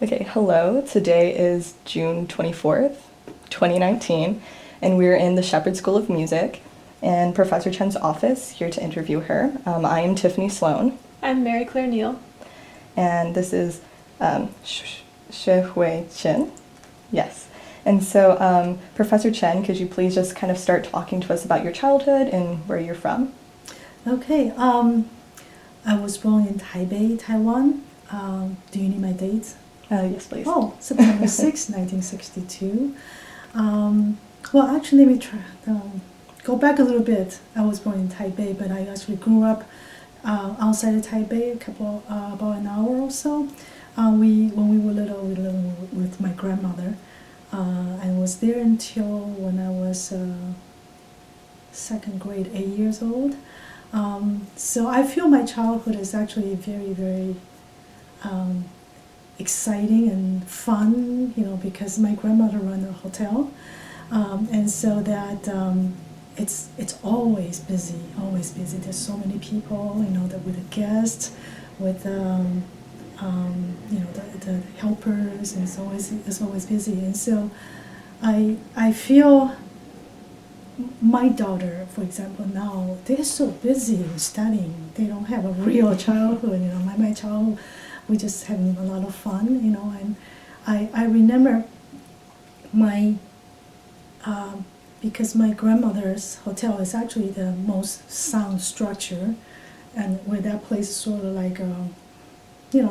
Okay, hello. Today is June 24th, 2019, and we're in the Shepherd School of Music and Professor Chen's office here to interview her. I am Tiffany Sloan, I'm Mary Claire Neal. and this is Hui Chen. Yes. And so, Professor Chen, could you please just kind of start talking to us about your childhood and where you're from? Okay, I was born in Taipei, Taiwan. Do you need my date? Yes, please. Oh, September 6, 1962. Well, actually, let me try, go back a little bit. I was born in Taipei, but I actually grew up outside of Taipei, about an hour or so. When we were little, we lived with my grandmother. I was there until when I was second grade, 8 years old. So I feel my childhood is actually very, very exciting and fun, because my grandmother ran a hotel, and so that it's always busy, always busy. There's so many people, that with the guests, with the helpers, and it's always busy. And so I feel my daughter, for example, now they're so busy in studying. They don't have a real childhood. My childhood, we just having a lot of fun. And I remember my because my grandmother's hotel is actually the most sound structure, and where that place is sort of like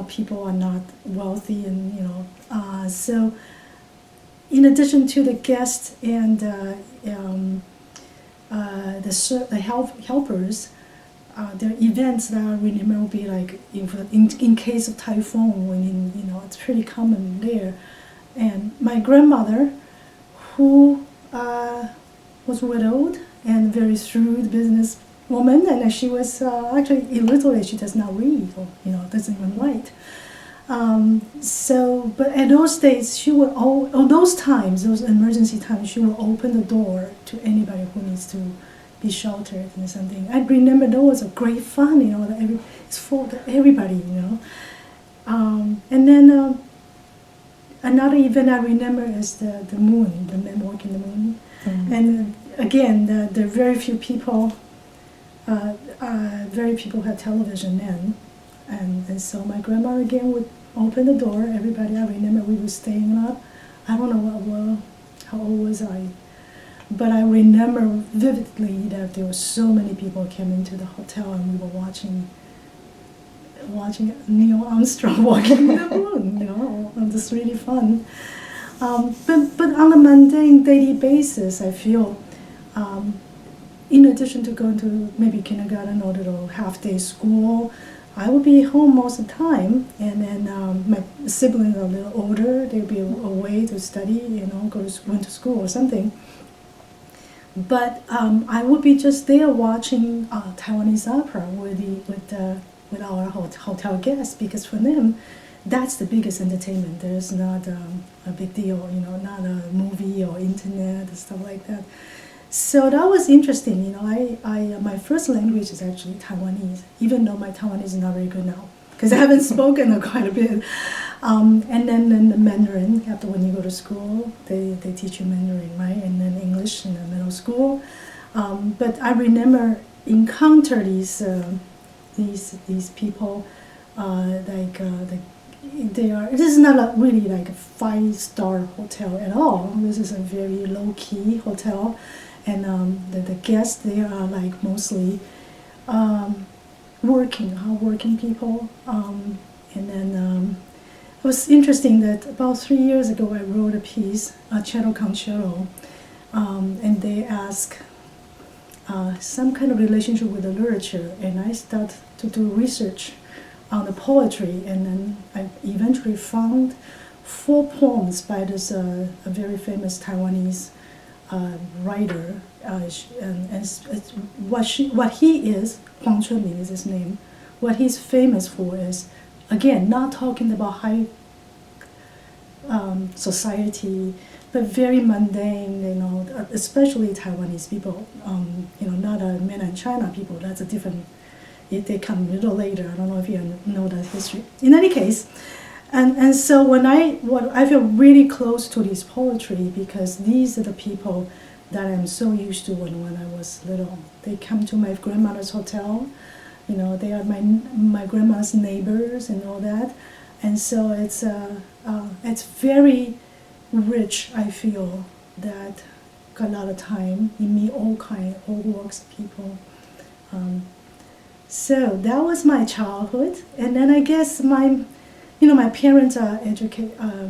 people are not wealthy, and so in addition to the guests and the helpers, there are events that I remember will be like in case of typhoon, when it's pretty common there. And my grandmother, who was widowed and very shrewd business woman, and she was actually illiterate. She does not read, or doesn't even write. But at those days, she would those emergency times, she would open the door to anybody who needs to be sheltered and something. I remember that was a great fun, that it's for everybody, And then another event I remember is the moon, the men walking the moon. Mm-hmm. And again, there are very few people. Very people had television then, and so my grandma again would open the door. Everybody, I remember we were staying up. I don't know how old was I, but I remember vividly that there were so many people came into the hotel, and we were watching Neil Armstrong walking the moon. And it's really fun. But on a mundane daily basis, I feel. In addition to going to maybe kindergarten or little half-day school, I would be home most of the time. And then my siblings are a little older; they'd be away to study, went to school or something. But I would be just there watching Taiwanese opera with our hotel guests, because for them, that's the biggest entertainment. There's not a big deal, not a movie or internet and stuff like that. So that was interesting. My first language is actually Taiwanese, even though my Taiwanese is not very good now, because I haven't spoken it quite a bit. And then the Mandarin, after when you go to school, they teach you Mandarin, right? And then English in the middle school. But I remember encounter these people, this is not really like a 5-star hotel at all. This is a very low-key hotel. And the guests there are like mostly hardworking people. And then it was interesting that about 3 years ago I wrote a piece, a cello concerto, and they asked some kind of relationship with the literature, and I started to do research on the poetry, and then I eventually found 4 poems by this a very famous Taiwanese writer, and what he is, Huang Chunming is his name. What he's famous for is, again, not talking about high society, but very mundane, especially Taiwanese people, not mainland China people. That's a different. They come a little later. I don't know if you know that history. In any case, And so what I feel really close to this poetry because these are the people that I'm so used to when I was little. They come to my grandmother's hotel, you know, they are my grandma's neighbors and all that, and so it's very rich. I feel that got a lot of time. You meet all walks of people. So that was my childhood, and then I guess my parents are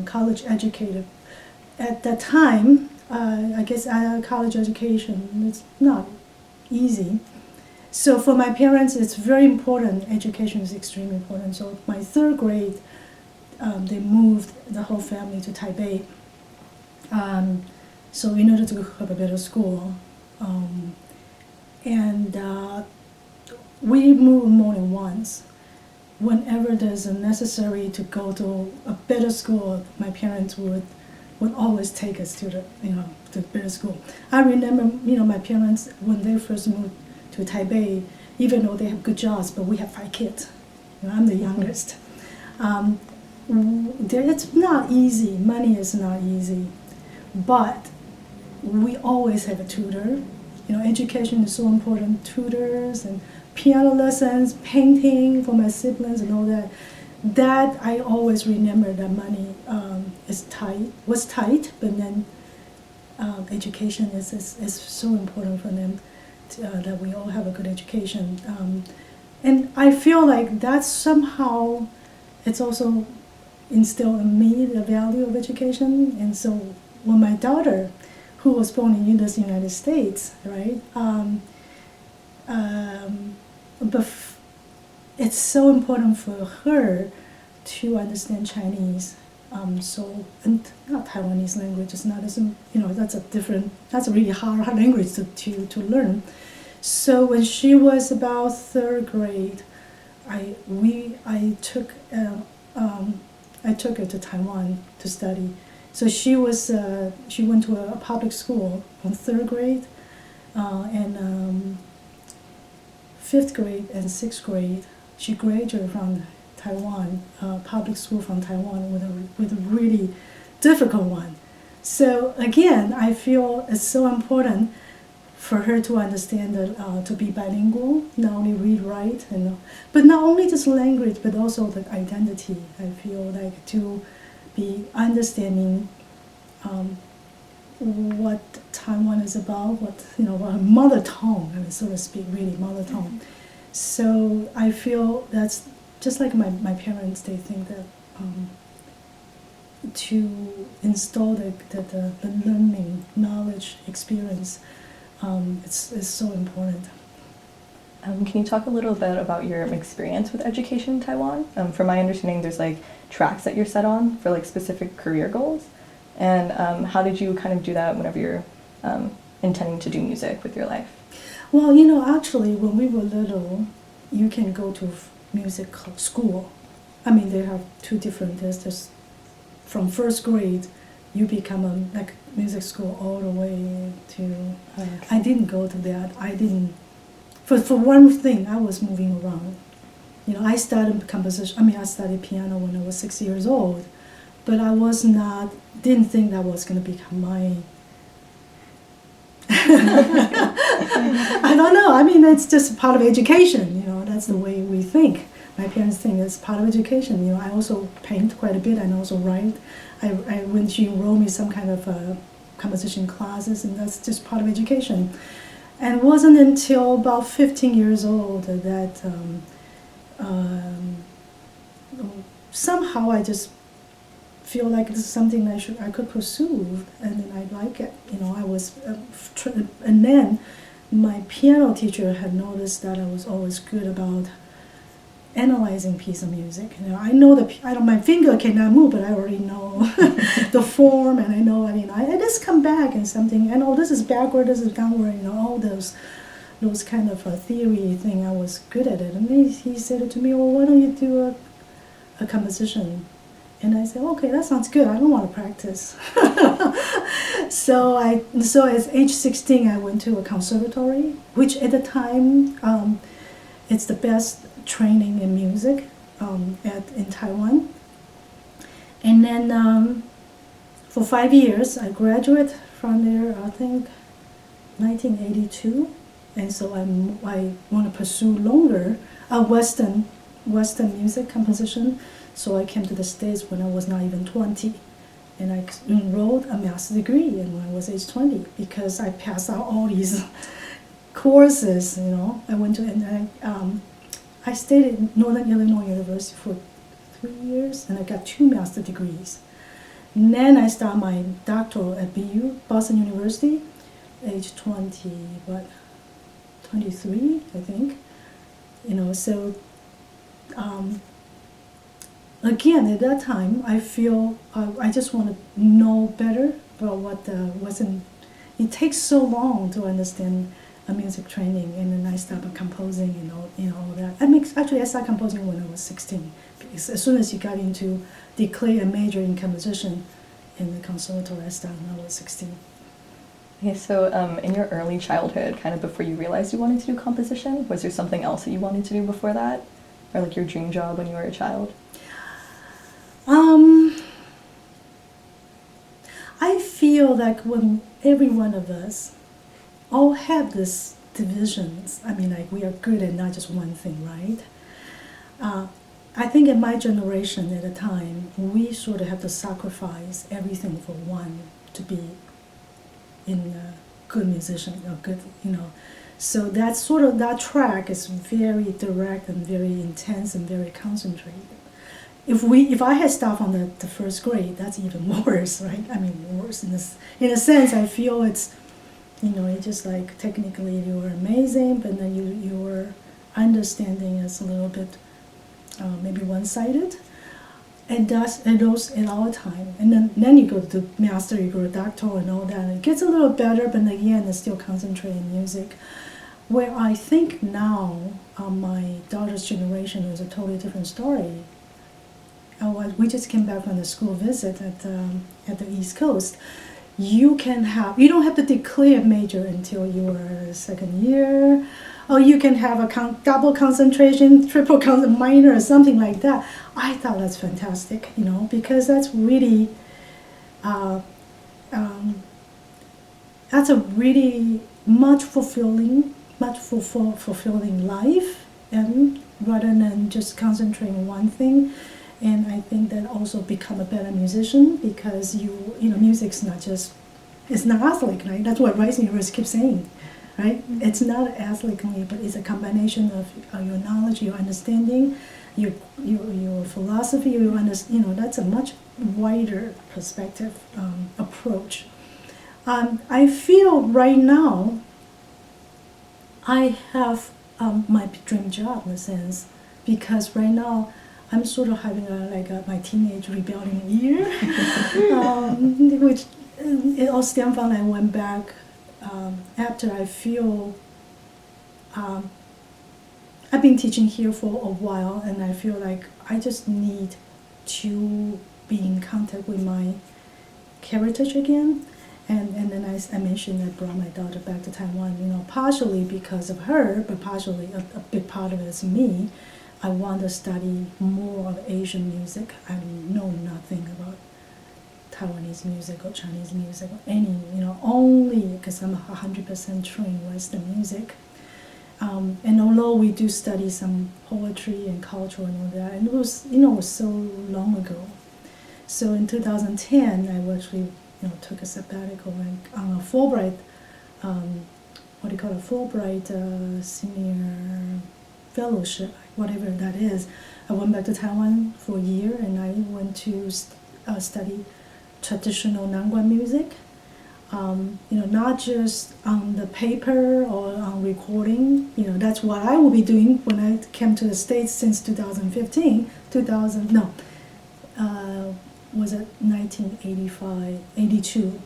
college educated. At that time, I guess college education is not easy. So for my parents, it's very important. Education is extremely important. So my third grade, they moved the whole family to Taipei. So in order to have a better school, and we moved more than once. Whenever there's a necessary to go to a better school, my parents would always take us to the better school. I remember, my parents when they first moved to Taipei, even though they have good jobs, but we have 5 kids. I'm the youngest. It's not easy. Money is not easy, but we always have a tutor. Education is so important. Tutors and piano lessons, painting for my siblings and all that. That I always remember that money was tight, but then education is so important for them that we all have a good education. And I feel like that somehow it's also instilled in me the value of education. And so when my daughter, who was born in the United States, right? But it's so important for her to understand Chinese. And not Taiwanese language is not as that's a really hard language to learn. So when she was about third grade, I took her to Taiwan to study. So she went to a public school from third grade, and 5th grade and 6th grade. She graduated from Taiwan, public school from Taiwan, with a really difficult one. So again, I feel it's so important for her to understand that to be bilingual, not only read, write, but not only just language, but also the identity. I feel like to be understanding what Taiwan is about, what mother tongue, so to speak, really mother tongue. So I feel that's just like my parents. They think that to install the learning, knowledge, experience, it's so important. Can you talk a little bit about your experience with education in Taiwan? From my understanding, there's tracks that you're set on for specific career goals. And how did you kind of do that whenever you're intending to do music with your life? Well, actually, when we were little, you can go to music school. I mean, they have 2 different. There's from 1st grade, you become a music school all the way to. Okay. I didn't go to that. I didn't. For one thing, I was moving around. I started composition. I studied piano when I was 6 years old, but I didn't think that was going to become my. I don't know. It's just part of education. That's the way we think. My parents think it's part of education. I also paint quite a bit and also write. I went to enroll me some kind of composition classes, and that's just part of education. And it wasn't until about 15 years old that somehow I just feel like this is something I could pursue, and then I like it. I was, and then my piano teacher had noticed that I was always good about analyzing piece of music. I know my finger cannot move, but I already know the form, and I know. I just come back and something. I know this is backward, this is downward. All those kind of theory thing. I was good at it, and he said to me, "Well, why don't you do a composition?" And I said, "Okay, that sounds good. I don't want to practice." So at age 16, I went to a conservatory, which at the time it's the best training in music in Taiwan. And then for 5 years, I graduated from there, I think 1982. And so I want to pursue longer Western music composition. So I came to the States when I was not even 20. And I enrolled a master's degree when I was age 20 because I passed out all these courses, I went to, and I stayed at Northern Illinois University for 3 years, and I got 2 master's degrees. And then I started my doctoral at BU, Boston University, age 23, I think. So again, at that time, I feel I just want to know better about what wasn't. It takes so long to understand a music training, and then I started composing and all that. Actually, I started composing when I was 16. Because as soon as you got into declare a major in composition in the conservatory, I started when I was 16. Okay, so in your early childhood, kind of before you realized you wanted to do composition, was there something else that you wanted to do before that? Or like your dream job when you were a child? I feel like when every one of us all have these divisions, like we are good at not just one thing, right? I think in my generation at the time, we sort of have to sacrifice everything for one to be in a good musician or good, So that's sort of, that track is very direct and very intense and very concentrated. If I had stopped on the first grade, that's even worse, right? Worse in a sense. I feel it's, it's just like technically you were amazing, but then your understanding is a little bit maybe one-sided. It does at all time, and then you go to master, you go to doctoral and all that, and it gets a little better, but again, it's still concentrated in music. Where I think now, my daughter's generation is a totally different story. We just came back from the school visit at the East Coast. You don't have to declare major until your second year, or you can have a double concentration, triple minor, or something like that. I thought that's fantastic, because that's really, that's a really much fulfilling life, and rather than just concentrating on one thing. And I think that also become a better musician because music's not just, it's not athletic, right? That's what Rice University keeps saying, right? Mm-hmm. It's not athletic, but it's a combination of your knowledge, your understanding, your philosophy. That's a much wider perspective approach. I feel right now I have my dream job in a sense, because right now I'm sort of having my teenage rebellion year, which it all stemmed from I went back after I feel I've been teaching here for a while, and I feel like I just need to be in contact with my heritage again. And then I mentioned I brought my daughter back to Taiwan, partially because of her, but partially a big part of it is me. I want to study more of Asian music. I know nothing about Taiwanese music or Chinese music or any, only because I'm 100% trained Western music. And although we do study some poetry and culture and all that, and it was so long ago. So in 2010, I actually, took a sabbatical on a Fulbright, Fulbright senior fellowship, whatever that is. I went back to Taiwan for a year, and I went to study traditional Nangguan music. Not just on the paper or on recording. That's what I will be doing when I came to the States since 2015. Was it 1985, 82?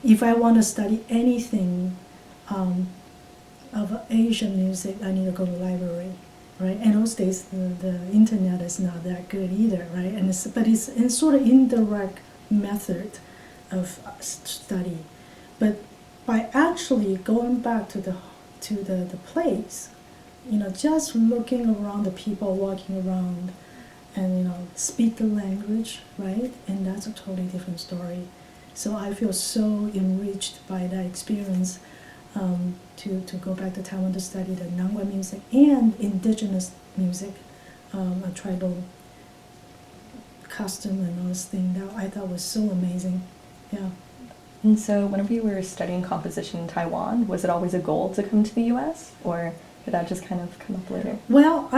If I want to study anything of Asian music, I need to go to the library, right? And those days, the internet is not that good either, right? But it's a sort of indirect method of study. But by actually going back to the place, just looking around, the people walking around, and speak the language, right? And that's a totally different story. So I feel so enriched by that experience to go back to Taiwan to study the Nangua music and indigenous music, a tribal custom and all this thing that I thought was so amazing. Yeah. And so, whenever you were studying composition in Taiwan, was it always a goal to come to the U.S., or did that just kind of come up later? Well,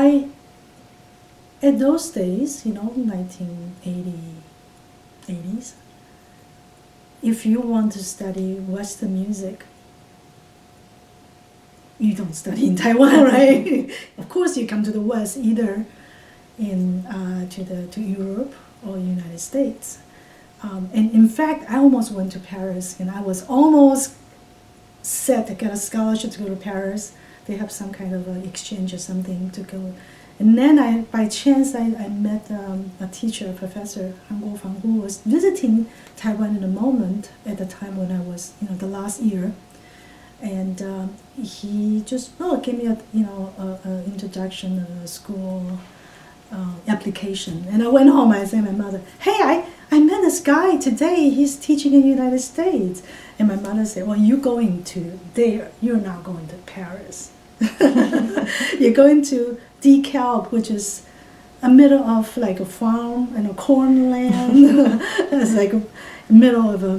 at those days, 1980s, if you want to study Western music, you don't study in Taiwan, right? Of course, you come to the West, either to Europe or United States. And in fact, I almost went to Paris, and I was almost set to get a scholarship to go to Paris. They have some kind of exchange or something to go. And then by chance, I met a teacher, a professor, Han Guofang, who was visiting Taiwan in a moment at the time when I was, the last year. And he just gave me a introduction, a school application. And I went home. I said to my mother, "Hey, I met this guy today. He's teaching in the United States." And my mother said, "Well, you're going to there. You're not going to Paris. You're going to DeKalb, which is a middle of like a farm and a cornland. It's like a middle of a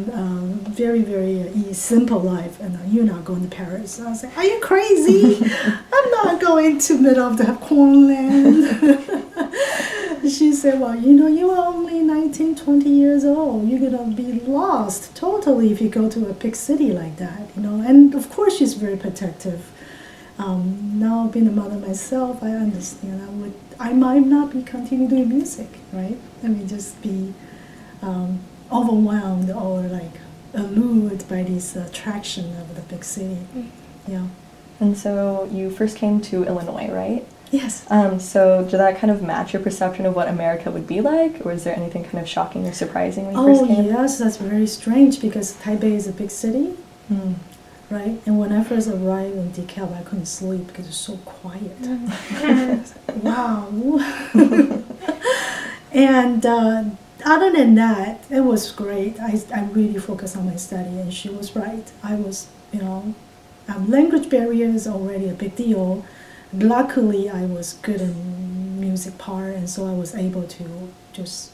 very, very simple life, and you're not going to Paris." I was like, "Are you crazy? I'm not going to middle of the cornland." She said, "Well, you are only 19, 20 years old. You're going to be lost totally if you go to a big city like that, And of course, she's very protective. Now, being a mother myself, I understand. I might not be continue doing music, right? I mean, just be overwhelmed or like allured by this attraction of the big city. Yeah. And so you first came to Illinois, right? Yes. So did that kind of match your perception of what America would be like, or is there anything kind of shocking or surprising when you first came? Oh yes, that's very strange because Taipei is a big city, right? And when I first arrived in DeKalb, I couldn't sleep because it's so quiet. Wow. And other than that, it was great. I really focused on my study, and she was right. I was, language barrier is already a big deal. Luckily, I was good in music part, and so I was able to just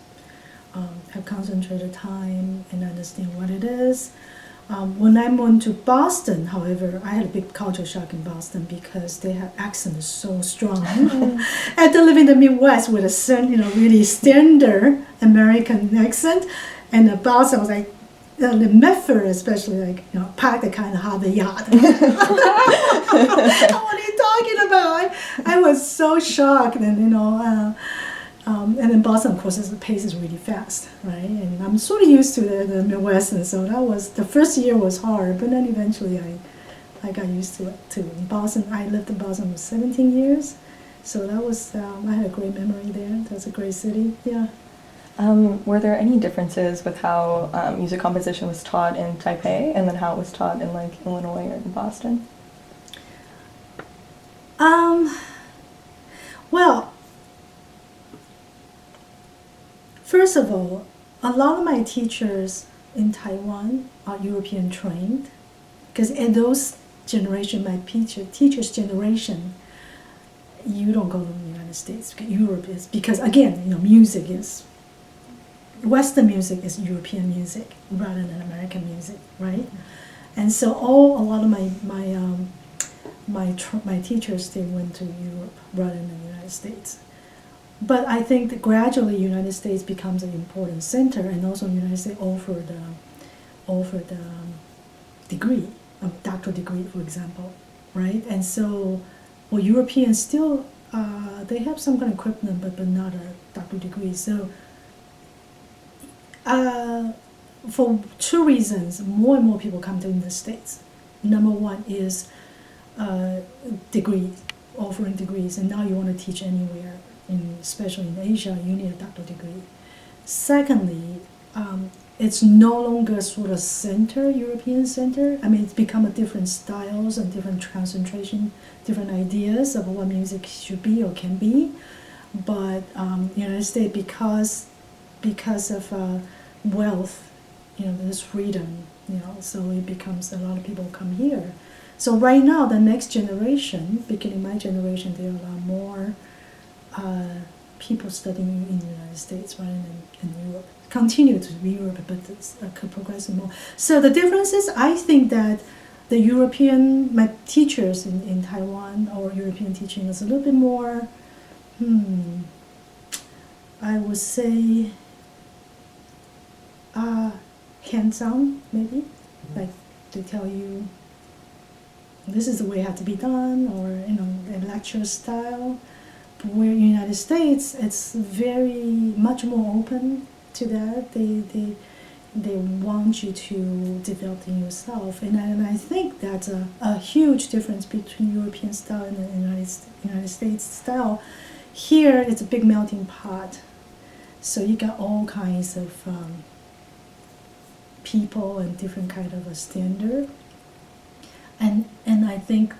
have concentrated time and understand what it is. When I moved to Boston, however, I had a big culture shock in Boston because their accent is so strong. After living in the Midwest with a certain, really standard American accent, and the Boston was like, the Medford especially, like, park the kind of Harvard Yard. What are you talking about? I was so shocked, and and in Boston, of course, the pace is really fast, right? And I'm sort of used to the Midwest, and so that was the first year was hard, but then eventually I got used to it too. In Boston, I lived in Boston for 17 years, so that was I had a great memory there. That's a great city, yeah. Were there any differences with how music composition was taught in Taipei and then how it was taught in like Illinois or in Boston? Well, first of all, a lot of my teachers in Taiwan are European trained, because in those generation, my teacher's generation, you don't go to the United States. Europe is, because again, music is, Western music is European music rather than American music, right? And so a lot of my teachers, they went to Europe rather than the United States. But I think that gradually United States becomes an important center, and also United States offer the degree, a doctoral degree, for example, right? And so, well, Europeans still they have some kind of equipment, but not a doctoral degree. So, for two reasons, more and more people come to the United States. Number one is degrees, offering degrees, and now you want to teach anywhere. Especially in Asia, you need a doctoral degree. Secondly, it's no longer sort of European center. I mean, it's become a different styles and different concentration, different ideas of what music should be or can be. but United States, because of wealth, there's freedom, so it becomes a lot of people come here. So right now, the next generation, beginning my generation, there are a lot more people studying in the United States rather than in Europe. Continue to be Europe, but it's progressing more. So the difference is, I think that the my teachers in Taiwan or European teaching is a little bit more, I would say, hands-on, maybe. Like, they tell you, this is the way it has to be done, or, a lecture style. But where in the United States, it's very much more open to that. They want you to develop in yourself, and I think that's a huge difference between European style and the United States style. Here, it's a big melting pot, so you got all kinds of people and different kind of a standard. And I think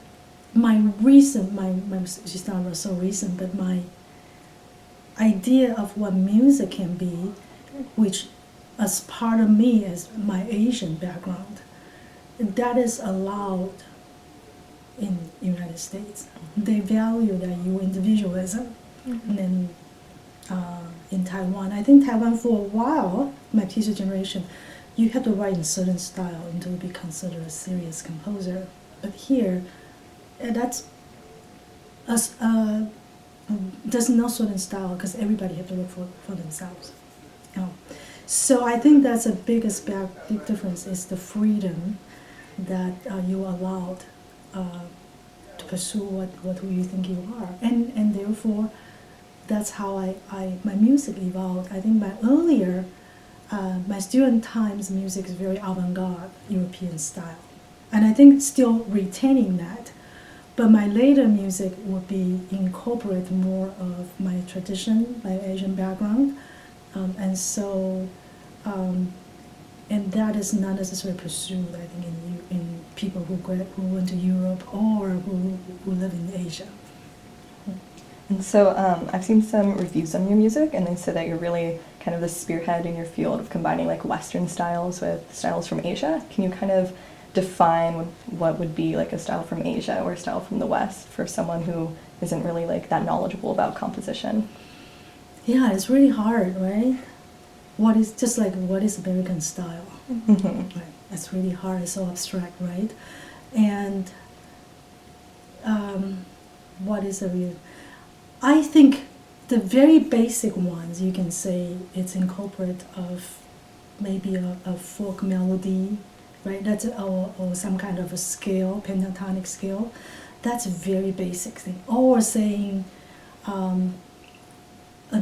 she's not so recent, but my idea of what music can be, which as part of me as my Asian background, that is allowed in the United States. They value that you individualism. And then in Taiwan, I think Taiwan for a while, my teacher generation, you have to write in a certain style until you be considered a serious composer. But here, that's there's no certain style, because everybody have to look for themselves. So I think that's the biggest big difference, is the freedom that you are allowed to pursue what you think you are, and therefore that's how my music evolved. I think my student times music is very avant-garde European style, and I think still retaining that. But my later music would be incorporate more of my tradition, my Asian background, and so, and that is not necessarily pursued, I think, in people who went to Europe or who live in Asia. And so I've seen some reviews on your music, and they say that you're really kind of the spearhead in your field of combining like Western styles with styles from Asia. Can you kind of define what would be like a style from Asia or a style from the West for someone who isn't really like that knowledgeable about composition? Yeah, it's really hard, right? What is American style? Right. It's really hard. It's so abstract, right? And what is a real? I think the very basic ones, you can say it's incorporate of maybe a folk melody, right? That's or some kind of a scale, pentatonic scale. That's a very basic thing. Or saying an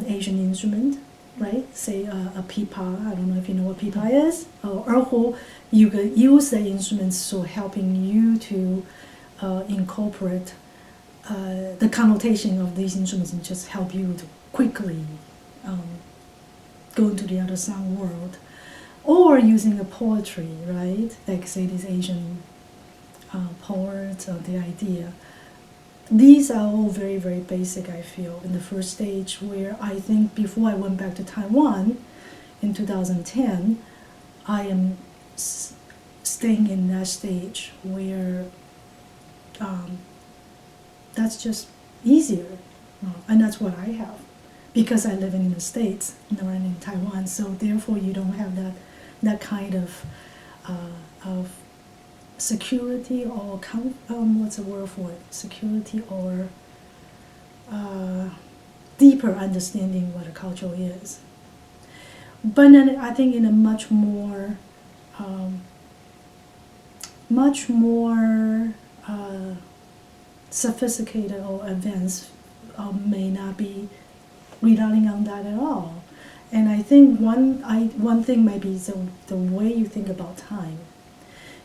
Asian instrument, right? Say a pipa. I don't know if you know what pipa is. Or erhu. You could use the instruments so helping you to incorporate the connotation of these instruments and just help you to quickly go into the other sound world. Or using a poetry, right? Like say these Asian poets or the idea. These are all very, very basic, I feel, in the first stage, where I think before I went back to Taiwan in 2010, I am staying in that stage where that's just easier. And that's what I have, because I live in the States, not in Taiwan. So therefore you don't have that kind of security or what's the word for it? Security or deeper understanding what a culture is. But then I think in a much more sophisticated or advanced may not be relying on that at all. And I think one thing might be the way you think about time,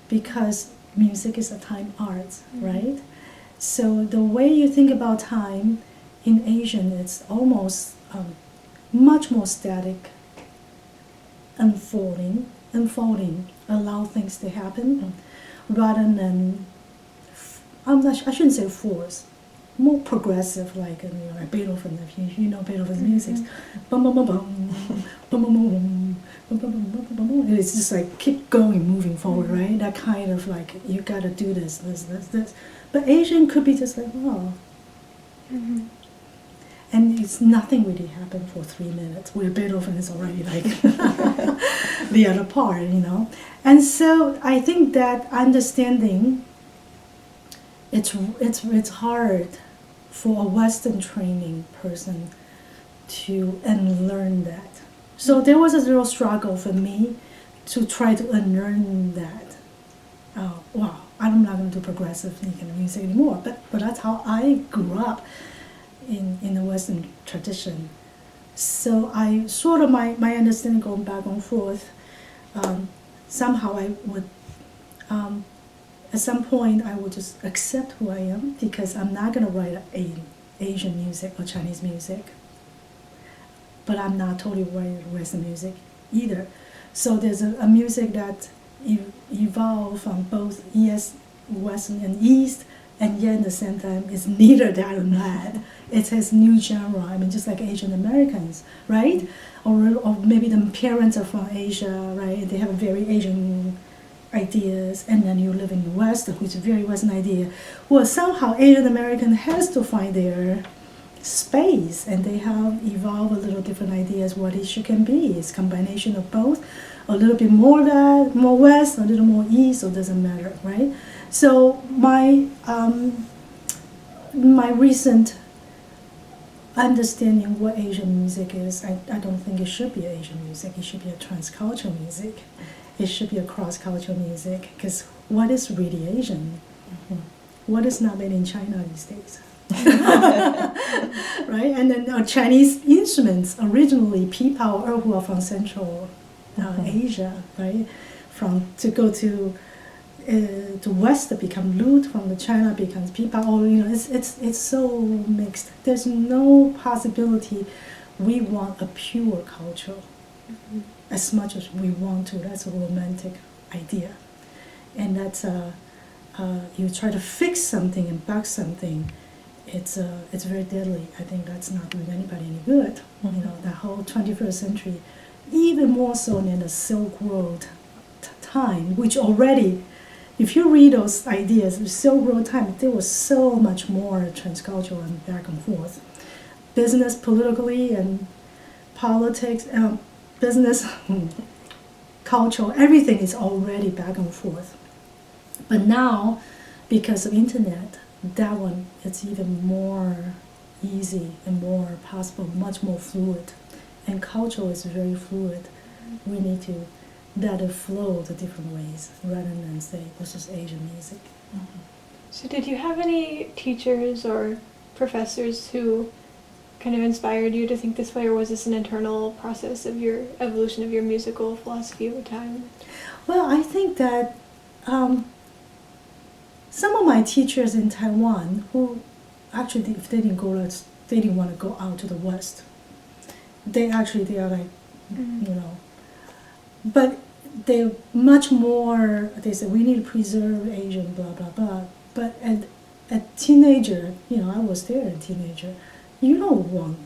because music is a time art, right? So the way you think about time in Asian, it's almost much more static, unfolding, allow things to happen, rather than I shouldn't say force, more progressive, like like Beethoven. If you know Beethoven's music, bum bum bum bum, bum bum bum bum, bum bum bum bum bum bum. It's just like keep going, moving forward, right? That kind of like you gotta do this. But Asian could be just like, oh. And it's nothing really happened for 3 minutes, where Beethoven is already like the other part, And so I think that understanding, it's hard for a Western training person to unlearn that. So there was a real struggle for me to try to unlearn that. Wow, I'm not going to do progressive music anymore. But that's how I grew up in the Western tradition. So I sort of my understanding going back and forth. Somehow I would, at some point, I would just accept who I am, because I'm not going to write Asian music or Chinese music. But I'm not totally writing Western music either. So there's a music that evolved from both Western and East, and yet at the same time it's neither that or that. It has new genre. I mean, just like Asian Americans, right? Or maybe the parents are from Asia, right? They have very Asian ideas, and then you live in the West, which is a very Western idea. Well, somehow Asian American has to find their space, and they have evolved a little different ideas what Asia can be. It's a combination of both, a little bit more that, more West, a little more East, so it doesn't matter, right? So my recent understanding what Asian music is, I don't think it should be Asian music. It should be a transcultural music. It should be a cross-cultural music, because what is really Asian? What is not made in China these days? Right? And then Chinese instruments, originally pipao, erhu are from Central Asia, right? To go to West, become lute, from the China becomes pipao. It's so mixed. There's no possibility we want a pure culture as much as we want to. That's a romantic idea, and that's you try to fix something and bug something. It's very deadly. I think that's not doing anybody any good. The whole 21st century, even more so than the Silk Road time, which already, if you read those ideas, the Silk Road time, there was so much more transcultural and back and forth. Business, politically, and politics, business, culture, everything is already back and forth. But now, because of internet, that one, it's even more easy and more possible, much more fluid. And culture is very fluid. We need to let it flow the different ways, rather than say this is Asian music. So did you have any teachers or professors who kind of inspired you to think this way, or was this an internal process of your evolution of your musical philosophy over time? Well, I think that some of my teachers in Taiwan, who actually, if they didn't want to go out to the West, they are like, but they're much more, they said, we need to preserve Asian, blah, blah, blah. But a teenager, I was there, a teenager, you don't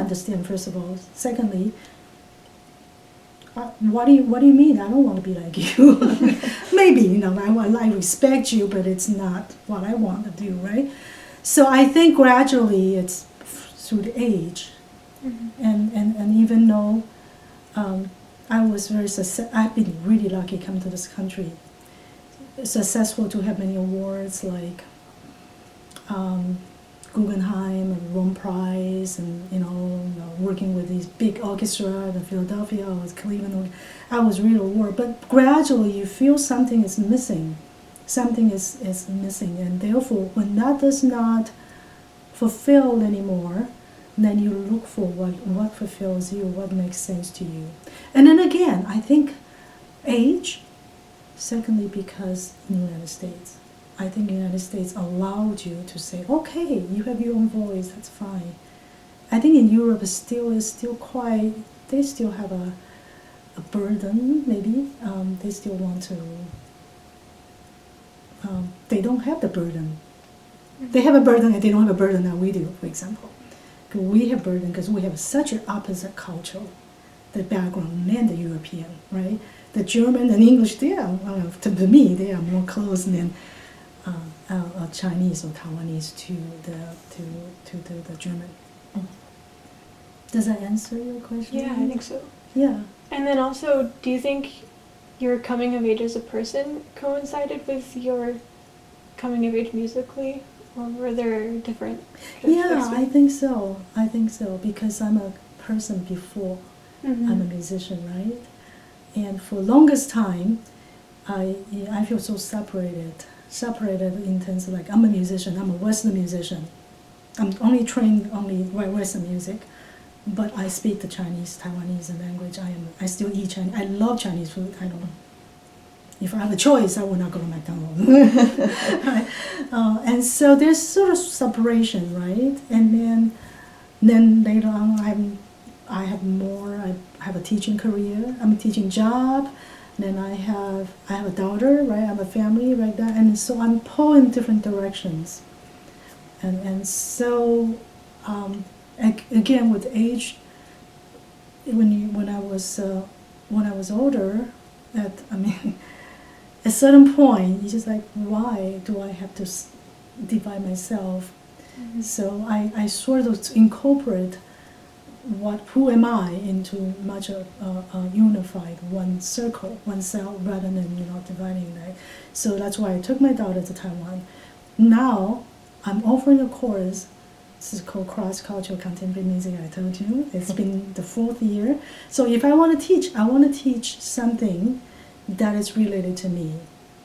understand, first of all. Secondly, what do you mean? I don't want to be like you. Maybe, I respect you, but it's not what I want to do, right? So I think gradually it's through the age. And even though I was very I've been really lucky coming to this country, successful to have many awards like Guggenheim and Rome Prize, and working with these big orchestra in Philadelphia or Cleveland. I was really award, but gradually you feel something is missing. Something is missing, and therefore when that does not fulfill anymore, then you look for what fulfills you, what makes sense to you. And then again, I think age, secondly, because in the United States, I think the United States allowed you to say, okay, you have your own voice, that's fine. I think in Europe they still have a burden, maybe. They still want to, they don't have the burden They have a burden and they don't have a burden that we do, for example. 'Cause we have burden because we have such an opposite culture, the background and the European, right? The German and English, they are, to me, they are more close than Chinese or Taiwanese to the German. Does that answer your question? Yeah, I think so. Yeah. And then also, do you think your coming of age as a person coincided with your coming of age musically, or were there different? Yeah, I think so. I think so because I'm a person before Mm-hmm. I'm a musician, right? And for longest time, I feel so separated in terms of like I'm a musician, I'm a Western musician. I'm only trained only Western music, but I speak the Chinese, Taiwanese language. I still eat Chinese. I love Chinese food. I don't know. If I have a choice, I will not go to McDonald's. Right? And so there's sort of separation, right? And then later on, I have a teaching career. I'm a teaching job. Then I have a daughter, right? I have a family, right? That, and so I'm pulled in different directions. And so again with age, when I was older, at a certain point, you're just like, why do I have to divide myself? Mm-hmm. So I sort of incorporate who am I into much a unified one circle, one cell, rather than dividing that. So that's why I took my daughter to Taiwan. Now I'm offering a course. This is called Cross Cultural Contemporary Music. I told you it's been the 4th year. So if I want to teach, I want to teach something that is related to me,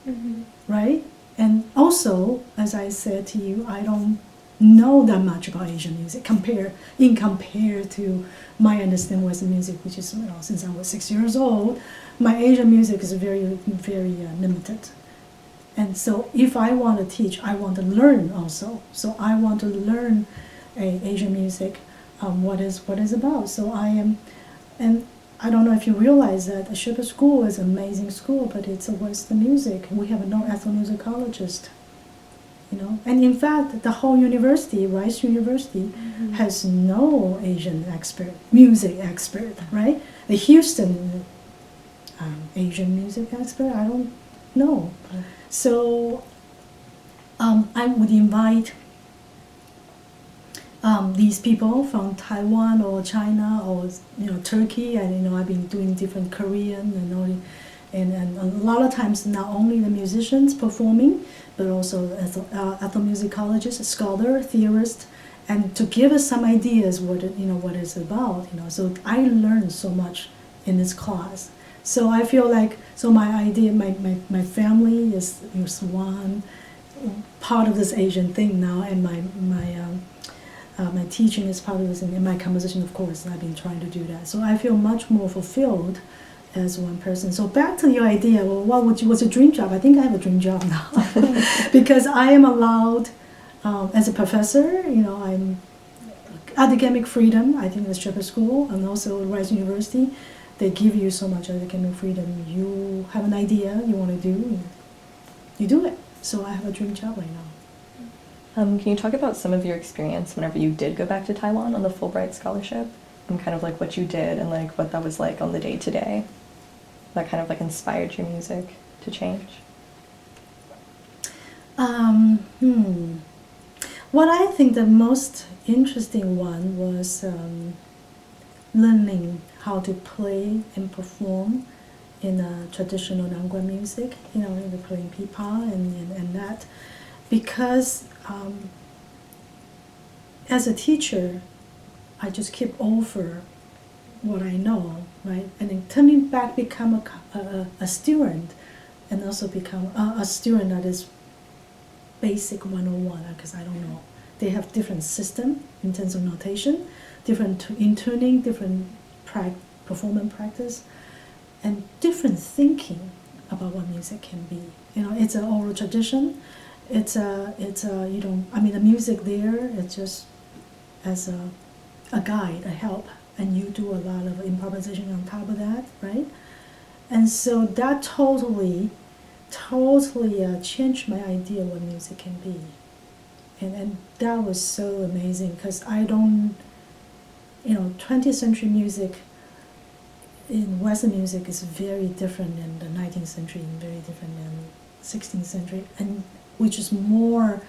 Mm-hmm. right? And also, as I said to you, I don't know that much about Asian music compared to my understanding of Western music, which is since I was 6 years old, my Asian music is very limited. And so if I want to teach, I want to learn also. So I want to learn Asian music, what is about. So I am, and I don't know if you realize that the Shepherd School is an amazing school, but it's a Western music. We have no ethnomusicologist. And in fact, the whole university, Rice University, Mm-hmm. has no Asian music expert, right? The Houston Asian music expert, I don't know. So I would invite these people from Taiwan or China or Turkey, and I've been doing different Korean and a lot of times not only the musicians performing, but also ethnomusicologists, scholar, theorist, and to give us some ideas what it's about. So I learned so much in this class. So I feel like my idea, my family is one part of this Asian thing now, and my teaching is part of this, and my composition, of course, I've been trying to do that. So I feel much more fulfilled as one person. So back to your idea, well, what's your dream job? I think I have a dream job now because I am allowed, as a professor, I'm academic freedom. I think the Shepherd School and also Rice University, they give you so much academic freedom. You have an idea you want to do, you do it. So I have a dream job right now. Can you talk about some of your experience whenever you did go back to Taiwan on the Fulbright scholarship, and kind of like what you did and like what that was like on the day-to-day that kind of like inspired your music to change? What I think the most interesting one was learning how to play and perform in traditional Nangua music, in the playing pipa and that, because as a teacher, I just keep over what I know, right? And then turning back, become a student, and also become a student that is basic 101, because I don't know. They have different system in terms of notation, different in tuning, different performance practice, and different thinking about what music can be. It's an oral tradition. It's the music there, it's just as a guide, a help, and you do a lot of improvisation on top of that, right? And so that totally changed my idea what music can be. and that was so amazing because I don't, 20th century music in Western music is very different than the 19th century and very different than 16th century, and which is more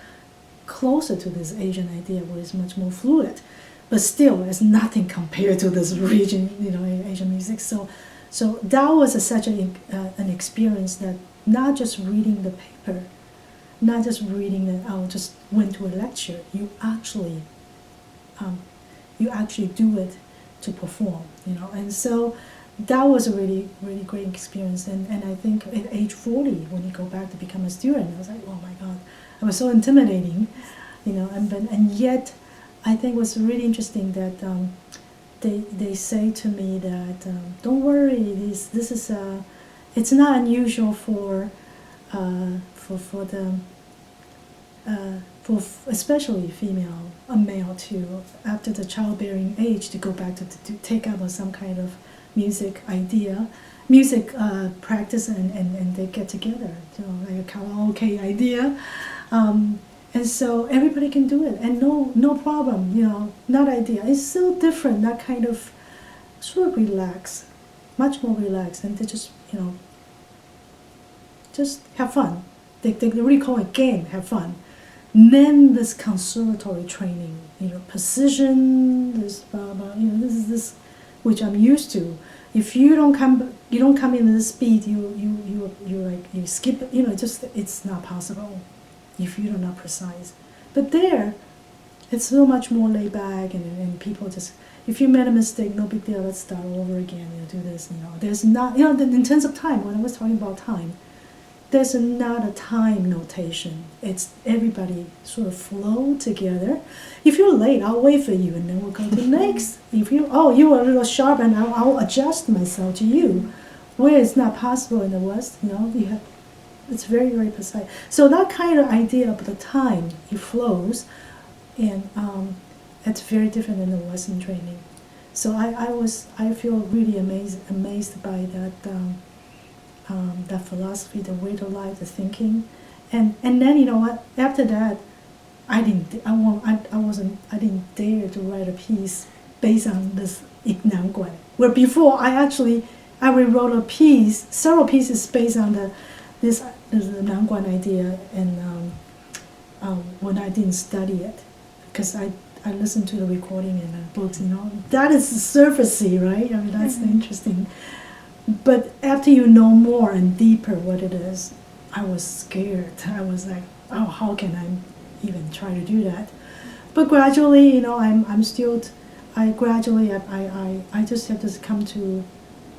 closer to this Asian idea where it's much more fluid, but still it's nothing compared to this region, Asian music. So that was such an experience that not just reading the paper, not just reading it out, just went to a lecture. You actually do it to perform, and so that was a really, really great experience. And I think at age 40, when you go back to become a student, I was like, oh my God, it was so intimidating, and yet I think it was really interesting that they say to me that don't worry, this is it's not unusual for especially a male to, after the childbearing age, to go back to take up some kind of music practice, and they get together, like a karaoke idea, and so everybody can do it, and no problem, not idea. It's so different, that kind of sort of relaxed, much more relaxed, and they just just have fun. They really call it game, have fun. And then this conservatory training, precision, this blah blah, this which I'm used to. If you don't come in the speed, you skip. It's not possible if you're not precise. But there, it's so much more laid back, and people just, if you made a mistake, no big deal. Let's start over again. Do this. There's not. In terms of time, when I was talking about time, there's not a time notation. It's everybody sort of flow together. If you're late, I'll wait for you, and then we'll go to the next. If you were a little sharp, and I'll adjust myself to you. Where it's not possible in the West, it's very, very precise. So that kind of idea of the time, it flows, and it's very different than the Western training. So I feel really amazed by that. That philosophy, the way to life, the thinking, and then what? After that, I didn't dare to write a piece based on this Nanguan. Where before I rewrote several pieces based on this Nanguan idea, and when I didn't study it, because I listened to the recording and the books, that is surfacey, right? I mean, that's interesting. But after you know more and deeper what it is, I was scared. I was like, oh, how can I even try to do that? But gradually, I'm still, I just have to come to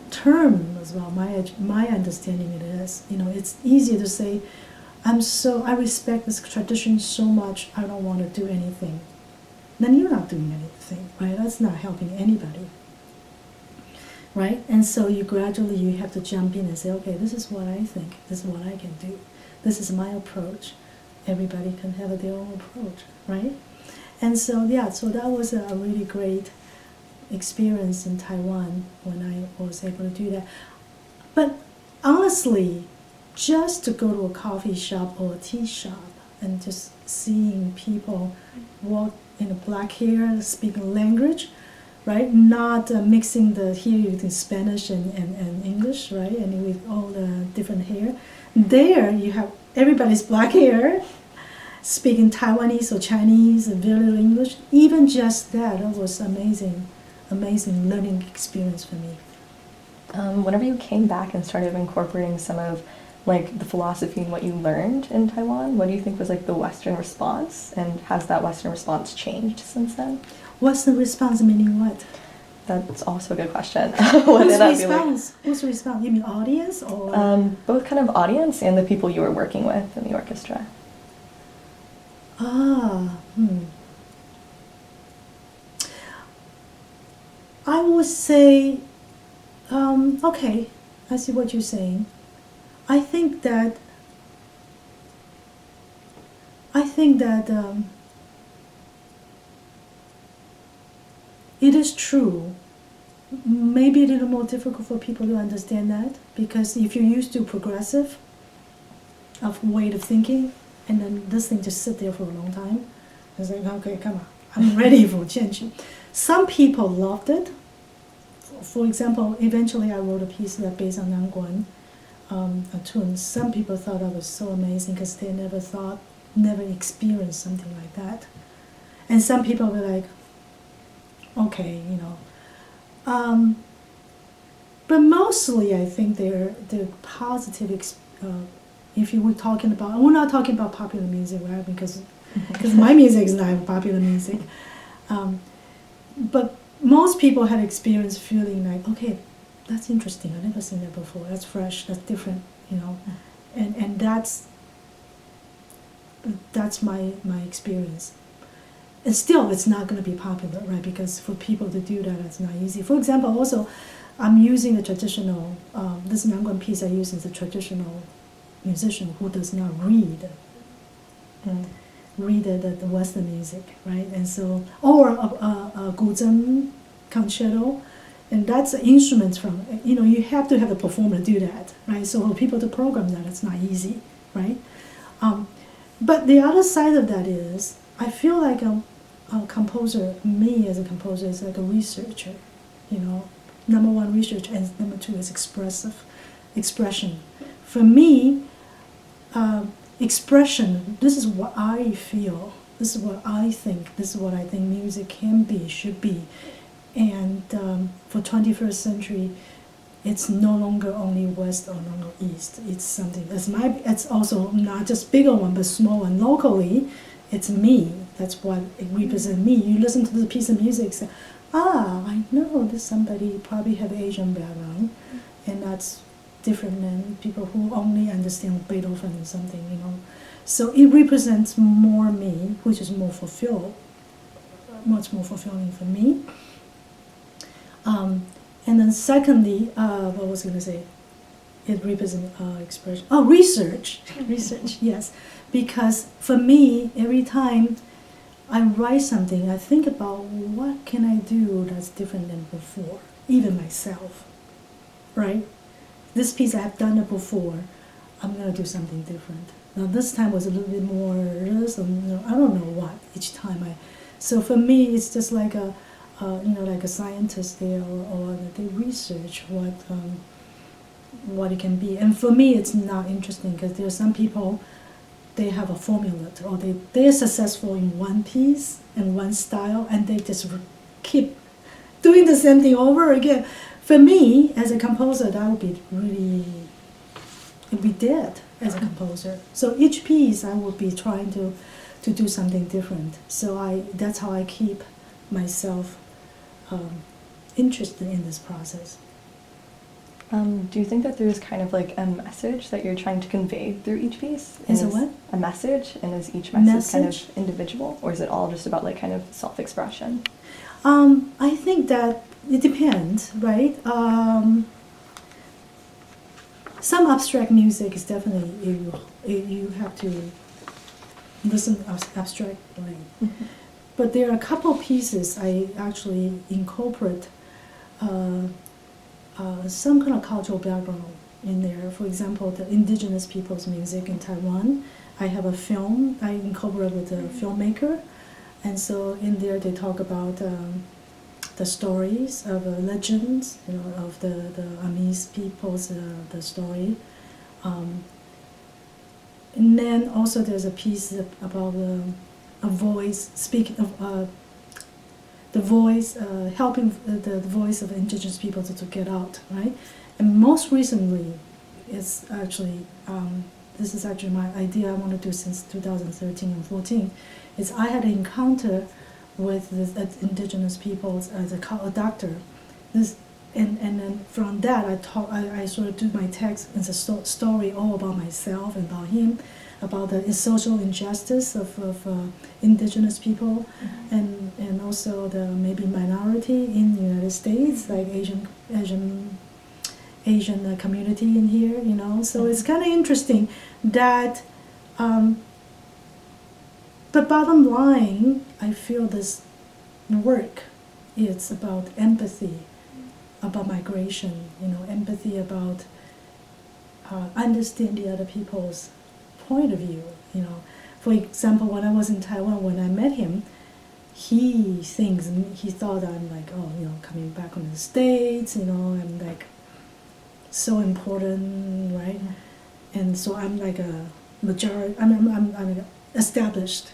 term as well. My understanding it is, it's easier to say, I respect this tradition so much, I don't want to do anything. Then you're not doing anything, right? That's not helping anybody. Right? And so you have to jump in and say, okay, this is what I think, this is what I can do, this is my approach. Everybody can have their own approach, right? And so so that was a really great experience in Taiwan when I was able to do that. But honestly, just to go to a coffee shop or a tea shop and just seeing people walk in a black hair, speaking language, right? Not mixing here with Spanish and English, right? And with all the different hair. There you have everybody's black hair, speaking Taiwanese or Chinese, and very little English. Even just that was amazing learning experience for me. Whenever you came back and started incorporating some of the philosophy and what you learned in Taiwan, what do you think was the Western response, and has that Western response changed since then? Western response meaning what? That's also a good question. Who's response? Who's response? You mean audience or? Both kind of audience and the people you were working with in the orchestra. I would say, okay, I see what you're saying. I think that it is true. Maybe a little more difficult for people to understand that, because if you're used to progressive of way of thinking, and then this thing just sit there for a long time, It's like, okay, come on, I'm ready for change. Some people loved it. For example, eventually I wrote a piece that based on Nangguan a tune. Some people thought that was so amazing because they never experienced something like that. And some people were like, okay, you know. But mostly I think they're positive, if you were talking about, we're not talking about popular music, right? Because my music is not popular music. But most people had experience feeling like, okay, that's interesting. I've never seen that before. That's fresh. That's different. You know, and that's my experience. And still, it's not going to be popular, right? Because for people to do that, it's not easy. For example, also, I'm using the traditional. This Nangguan piece I use is a traditional musician who does not read. Read the Western music, right? And so, or a guzheng concerto, and that's instruments from, you know, you have to have a performer do that, right? So for people to program that, it's not easy, right? But the other side of that is, I feel like a composer, me as a composer, is like a researcher, you know. Number one, research, and number two is expression. For me, expression, this is what I feel, this is what I think, this is what I think music can be, should be. And for 21st century, it's no longer only West or no longer East. It's something it's also not just bigger one, but small one. Locally, it's me. That's what it represents me. You listen to the piece of music, say, I know this somebody probably have Asian background, and that's different than people who only understand Beethoven or something, you know. So it represents more me, which is much more fulfilling for me. And then secondly, what was I going to say? It represents expression. Oh, research. Research, yes. Because for me, every time I write something, I think about what can I do that's different than before, even myself, right? This piece I have done it before, I'm going to do something different. Now this time was a little bit more, I don't know what each time so for me it's just like like a scientist there, or they research what it can be. And for me it's not interesting because there are some people, they have a formula, or they're successful in one piece and one style, and they just keep doing the same thing over again. For me, as a composer, that would be really, it'd be dead as a composer. So each piece I would be trying to do something different. So that's how I keep myself interested in this process. Do you think that there's kind of like a message that you're trying to convey through each piece? Is it what? A message, and is each message kind of individual, or is it all just about like kind of self-expression? I think that it depends, right? Some abstract music is definitely, you have to listen abstractly. Mm-hmm. But there are a couple pieces I actually incorporate some kind of cultural background in there. For example, the indigenous people's music in Taiwan. I have a film I incorporate with a filmmaker, and so in there they talk about the stories of legends, you know, of the Amis people's the story. And then also there's a piece about a voice, speaking of the voice, helping the voice of indigenous people to get out, right? And most recently, it's actually, this is actually my idea I want to do since 2013 and 14, is I had an encounter with the indigenous peoples as a doctor. And then from that, I sort of do my text as a story all about myself and about him, about the social injustice of indigenous people, mm-hmm. and also the maybe minority in the United States, like Asian community in here, you know. So mm-hmm. It's kind of interesting that. But bottom line, I feel this work, it's about empathy, about migration, you know, empathy about understand the other people's point of view, you know. for example, when I was in Taiwan, when I met him, he thought I'm like, oh, coming back from the States, I'm like so important, right? And so I'm like a majority, I'm an established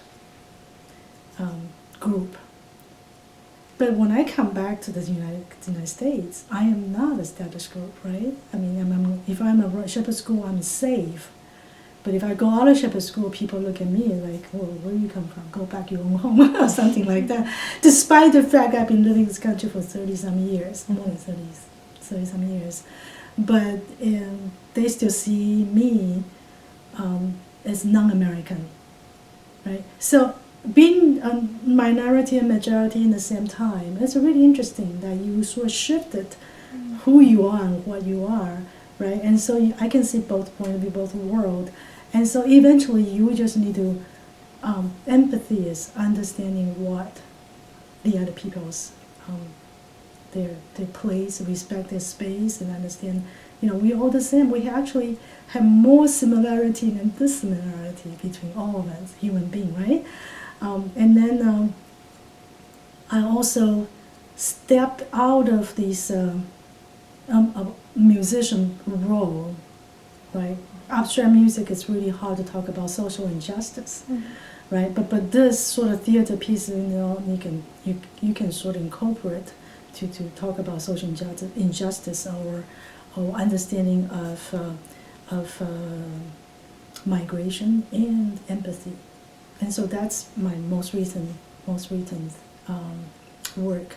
group. But when I come back to the United States, I am not established group, right? I mean, if I'm a shepherd school, I'm safe. But if I go out of shepherd school, people look at me like, "Well, where do you come from? Go back your own home," or something like that. Despite the fact I've been living in this country for 30-some years, more than 30-some years, but they still see me as non-American, right? So being a minority and majority in the same time, it's really interesting that you sort of shifted who you are and what you are, right? And so I can see both point of view, both world. And so eventually you just need to, empathy is understanding what the other people's, their place, respect their space, and understand, we're all the same. We actually have more similarity than dissimilarity between all of us, human beings, right? And then I also stepped out of this musician role, right? Abstract music is really hard to talk about social injustice, right? But this sort of theater piece, you can sort of incorporate to talk about social injustice or understanding of migration and empathy, and so that's my most recent work.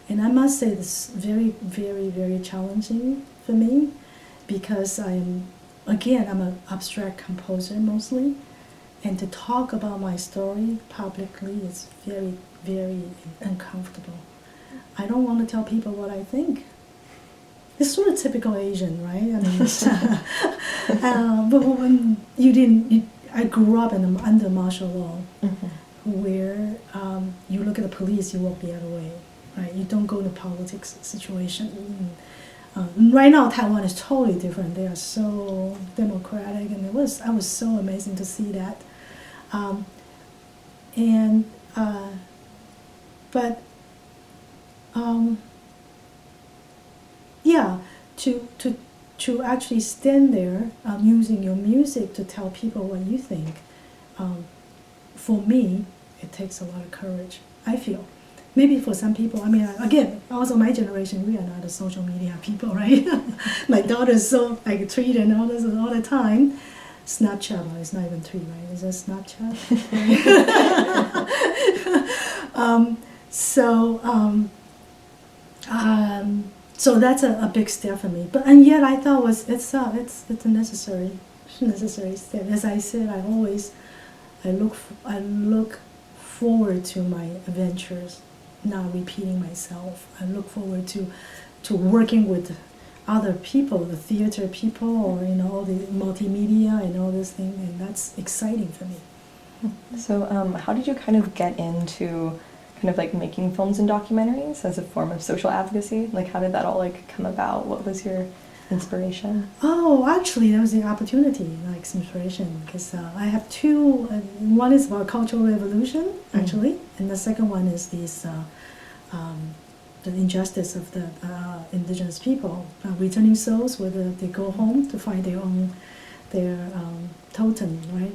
And I must say this is very, very, very challenging for me because I'm an abstract composer mostly, and to talk about my story publicly is very, very uncomfortable. I don't want to tell people what I think. It's sort of typical Asian, right? I mean, but when I grew up under martial law, where you look at the police, you walk the other way. Right? You don't go to politics situation. Right now, Taiwan is totally different. They are so democratic, and I was so amazing to see that. To actually stand there using your music to tell people what you think, for me, it takes a lot of courage, I feel. Maybe for some people, I mean, again, also my generation, we are not the social media people, right? My daughter's so like tweet and all this all the time. Snapchat, well, it's not even tweet, right? Is that Snapchat? So that's a big step for me. And yet I thought it's a necessary step. As I said, I look forward to my adventures, not repeating myself. I look forward to working with other people, the theater people, or all the multimedia and all this thing, and that's exciting for me. So how did you kind of get into kind of like making films and documentaries as a form of social advocacy? Like, how did that all like come about? What was your inspiration? Oh, actually, that was the opportunity, like inspiration, because I have two. One is about Cultural Revolution, actually, and the second one is this the injustice of the indigenous people, returning souls, whether they go home to find their totem, right?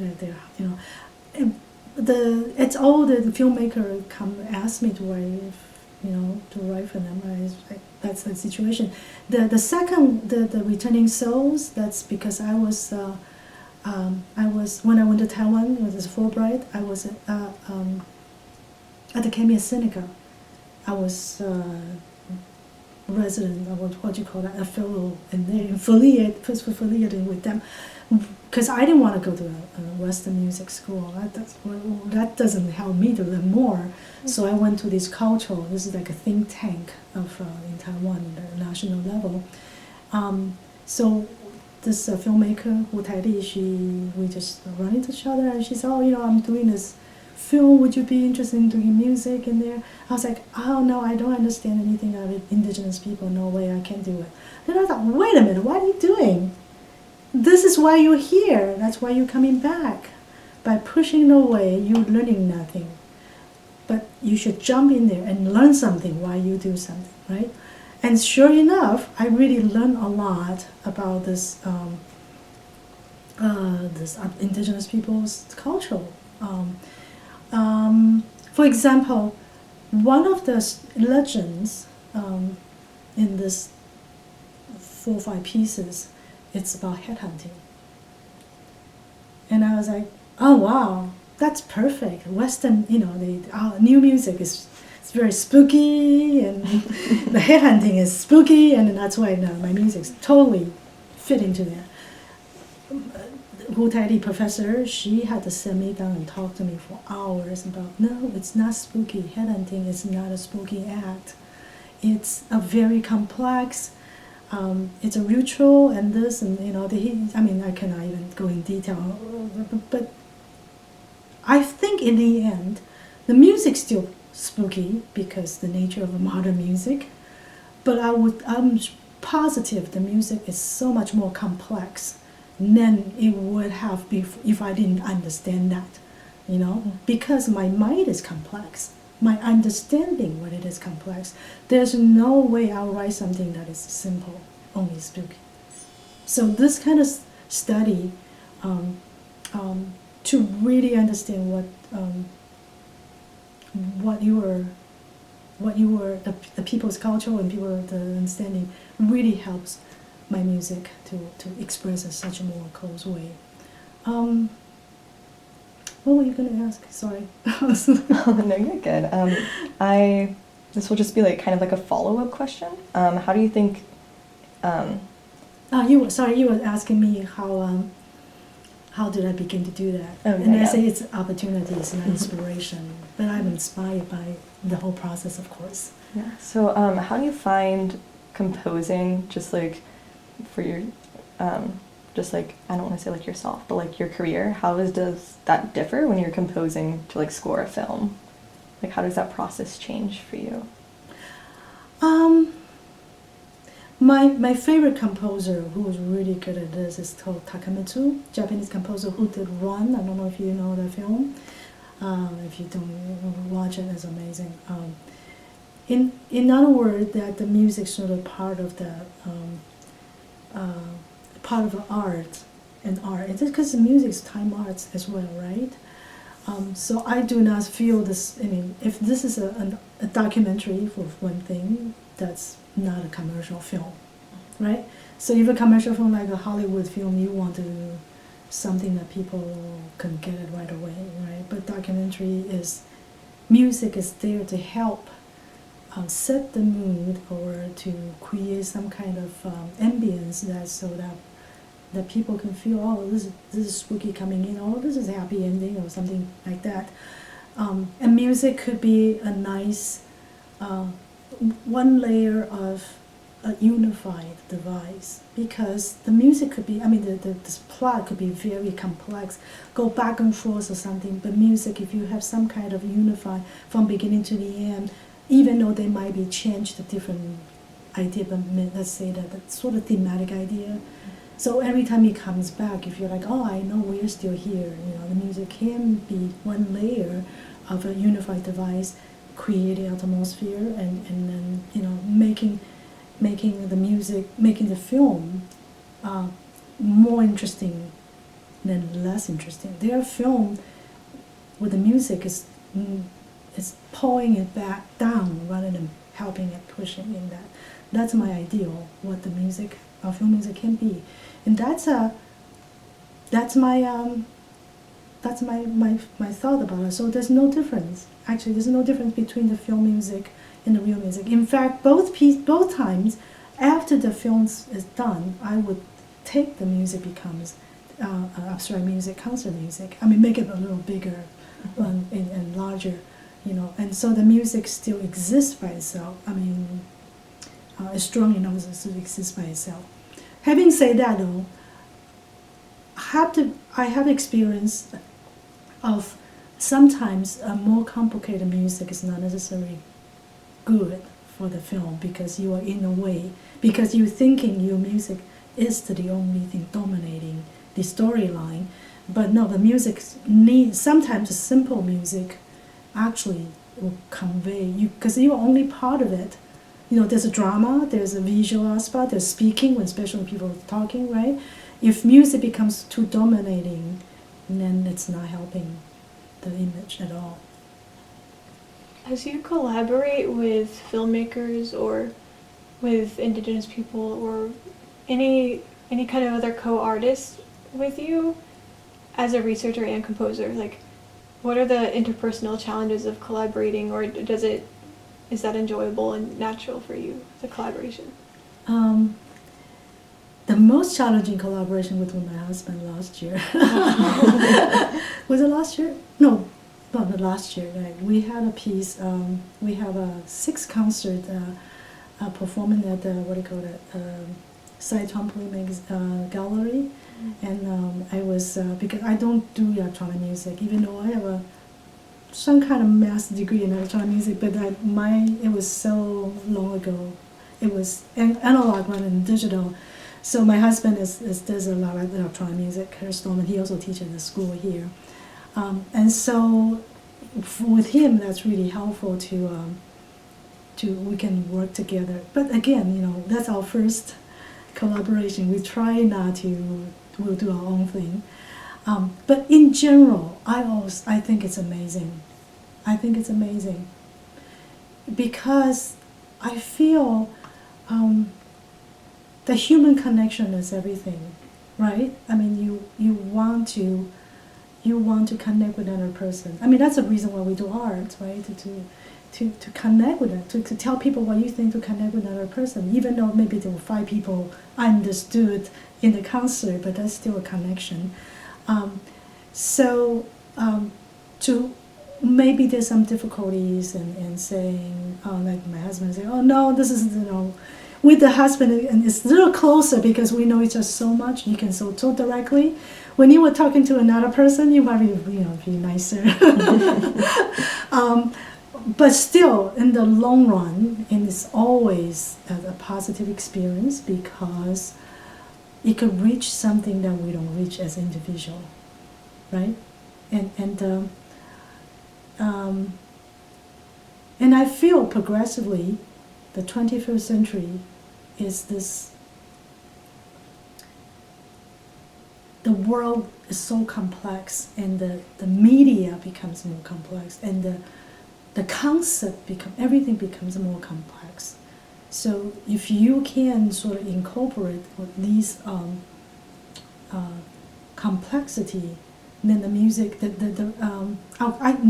And it's all the filmmaker ask me to write, to write for them. That's the situation. The second, the returning souls. That's because I was when I went to Taiwan, it was Fulbright. I was at the Kamiah Synagogue. I was resident. What do you call that? A fellow, and they affiliated with them. Because I didn't want to go to a Western music school. That doesn't help me to learn more. So I went to this cultural. This is like a think tank in Taiwan at the national level. So this filmmaker Wu Taili, we just run into each other, and she said, "Oh, I'm doing this film. Would you be interested in doing music in there?" I was like, "Oh no, I don't understand anything about indigenous people. No way, I can't do it." Then I thought, wait a minute, what are you doing? This is why you're here. That's why you're coming back. by pushing it away, you're learning nothing. But you should jump in there and learn something while you do something, right? And sure enough, I really learned a lot about this indigenous people's culture. For example, one of the legends in this 4 or 5 pieces, it's about headhunting. And I was like, oh wow, that's perfect. Western, the new music is it's very spooky, and the headhunting is spooky, and that's why my music's totally fit into there. Hu Tai professor, she had to sit me down and talk to me for hours about, no, it's not spooky. Headhunting is not a spooky act. It's a very complex, it's a ritual and this and, I cannot even go in detail, but I think in the end, the music's still spooky because the nature of modern music, but I'm positive the music is so much more complex than it would have been if I didn't understand that, because my mind is complex. My understanding what it is complex. There's no way I'll write something that is simple, only spooky. So this kind of study, to really understand what you were, the people's culture and people the understanding really helps my music to express in such a more close way. What were you going to ask? Sorry. No, you're good. This will just be like kind of like a follow-up question. How do you think? You were asking me how did I begin to do that? Oh, and I yeah. say it's opportunities, not inspiration. But I'm inspired by the whole process, of course. Yeah. So, how do you find composing, just like for your, just like I don't want to say like yourself, but like your career? Does that differ when you're composing to like score a film? Like, how does that process change for you? My favorite composer who was really good at this is called Takamitsu, Japanese composer who did Run. I don't know if you know the film. If you don't watch it, it's amazing. In other words, that the music sort of part of the art and art. It's because the music is time arts as well, right? So I do not feel this. I mean, if this is a documentary for one thing, that's not a commercial film, right? So if a commercial film like a Hollywood film, you want to do something that people can get it right away, right? But documentary music is there to help set the mood or to create some kind of ambience so that people can feel, oh, this is spooky coming in, oh, this is a happy ending or something like that. And music could be a nice one layer of a unified device, because the music could be, this plot could be very complex, go back and forth or something, but music, if you have some kind of unified from beginning to the end, even though they might be changed to different idea, but let's say that sort of thematic idea. So every time it comes back, if you're like, oh, I know we're still here, the music can be one layer of a unified device, creating atmosphere, and then making the music, making the film more interesting than less interesting. Their film with the music is pulling it back down rather than helping it, pushing in that. That's my ideal, what the music, film music can be, and that's my thought about it. So there's no difference. Actually, there's no difference between the film music and the real music. In fact, both times, after the film is done, I would take the music becomes abstract music, concert music. Make it a little bigger and larger, And so the music still exists by itself. It's strong enough to exist by itself. Having said that, though, I have experience of sometimes a more complicated music is not necessarily good for the film, because you are in a way, because you're thinking your music is the only thing dominating the storyline, But no, the music needs, sometimes the simple music actually will convey you, because you're only part of it. You know, there's a drama, there's a visual aspect, there's speaking, when especially when people are talking, right? If music becomes too dominating, then it's not helping the image at all. As you collaborate with filmmakers or with indigenous people or any kind of other co-artists with you as a researcher and composer, like what are the interpersonal challenges of collaborating, or is that enjoyable and natural for you, the collaboration? The most challenging collaboration with my husband last year. Was it last year? No, not last year. Right? We had a piece. We have a 6 concert performing at the what do you call it? Sai Twombly Gallery, and I was because I don't do electronic music, even though I have some kind of master's degree in electronic music, but it was so long ago. It was analog rather than digital. So my husband does a lot of electronic music, Kirsten, and he also teaches at the school here. And so with him, that's really helpful to we can work together. But again, you know, that's our first collaboration. We try not to, we'll do our own thing. But in general, I think it's amazing. I think it's amazing because I feel the human connection is everything, right? I mean, you want to connect with another person. I mean, that's the reason why we do art, right? To connect with them, to tell people what you think, to connect with another person, even though maybe there were 5 people I understood in the concert, but that's still a connection. To maybe there's some difficulties in saying, like my husband saying, oh no, this is, you know, with the husband, and it's a little closer because we know each other so much, you can so talk directly. When you were talking to another person, you probably, you know, be nicer. But still, in the long run, and it's always a positive experience because it could reach something that we don't reach as individual, right? And I feel progressively, the 21st century is this. The world is so complex, and the media becomes more complex, and the concept everything becomes more complex. So if you can sort of incorporate these complexity, then the music, then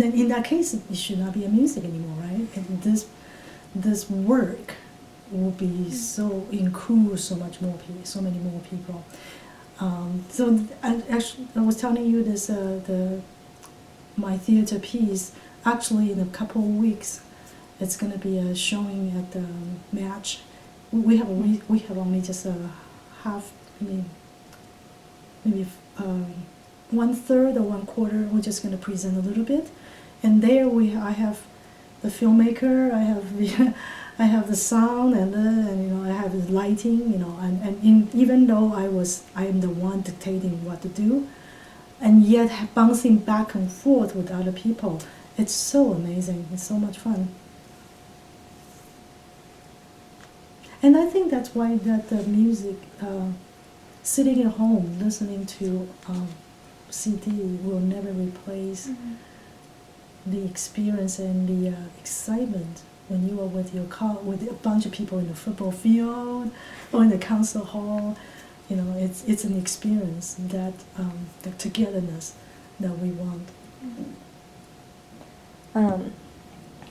in that case, it should not be a music anymore, right? And this work will be so include so many more people. So I was telling you this my theater piece. Actually, in a couple of weeks, it's going to be a showing at the Match. We have only just a half, maybe 1/3 or 1/4. We're just going to present a little bit, and there I have the filmmaker, I have the sound, and you know, I have the lighting, you know, even though I am the one dictating what to do, and yet bouncing back and forth with other people. It's so amazing. It's so much fun. And I think that's why that the music, sitting at home listening to CD will never replace the experience and the excitement when you are with your car, with a bunch of people in the football field or in the concert hall. You know, it's an experience that the togetherness that we want.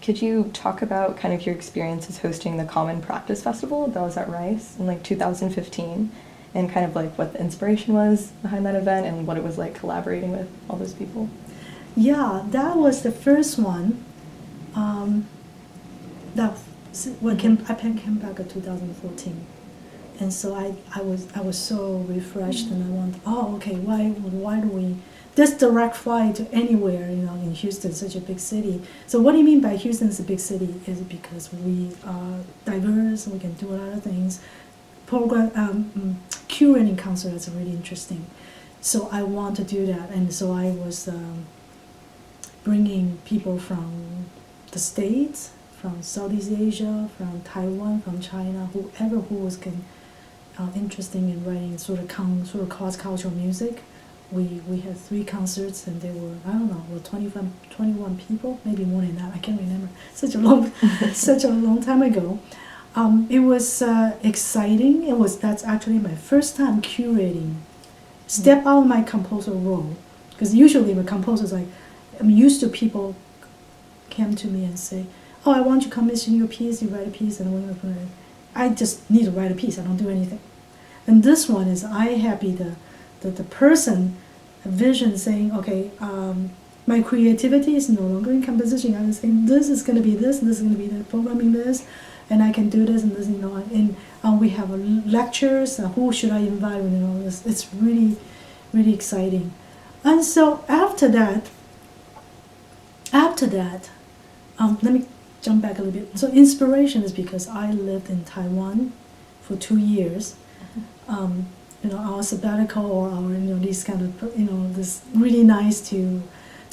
Could you talk about kind of your experiences hosting the Common Practice Festival that was at Rice in like 2015, and kind of like what the inspiration was behind that event and what it was like collaborating with all those people? Yeah, that was the first one. I came back in 2014, and so I was so refreshed, and I went, why do we? This direct flight to anywhere, you know, in Houston, such a big city. So what do you mean by Houston is a big city? Is it because we are diverse, we can do a lot of things. Curating concerts are really interesting. So I want to do that, and so I was bringing people from the States, from Southeast Asia, from Taiwan, from China, whoever who was interested in writing sort of cross-cultural music. We had 3 concerts, and there were, I don't know, 21 people, maybe more than that. I can't remember. Such a long, such a long time ago. It was exciting. That's actually my first time curating. Step out of my composer role, because usually the composers, like, I'm used to people came to me and say, "Oh, I want you to commission your piece. You write a piece, and I just need to write a piece. I don't do anything." And this one is I have be the person, vision saying, "Okay, my creativity is no longer in composition. I'm saying this is going to be this, and this is going to be the programming this, and I can do this and this, you know." And we have lectures. Who should I invite? You know, it's really, really exciting. And so after that, let me jump back a little bit. So inspiration is because I lived in Taiwan for 2 years. You know, our sabbatical or our, you know, these kind of, you know, this really nice to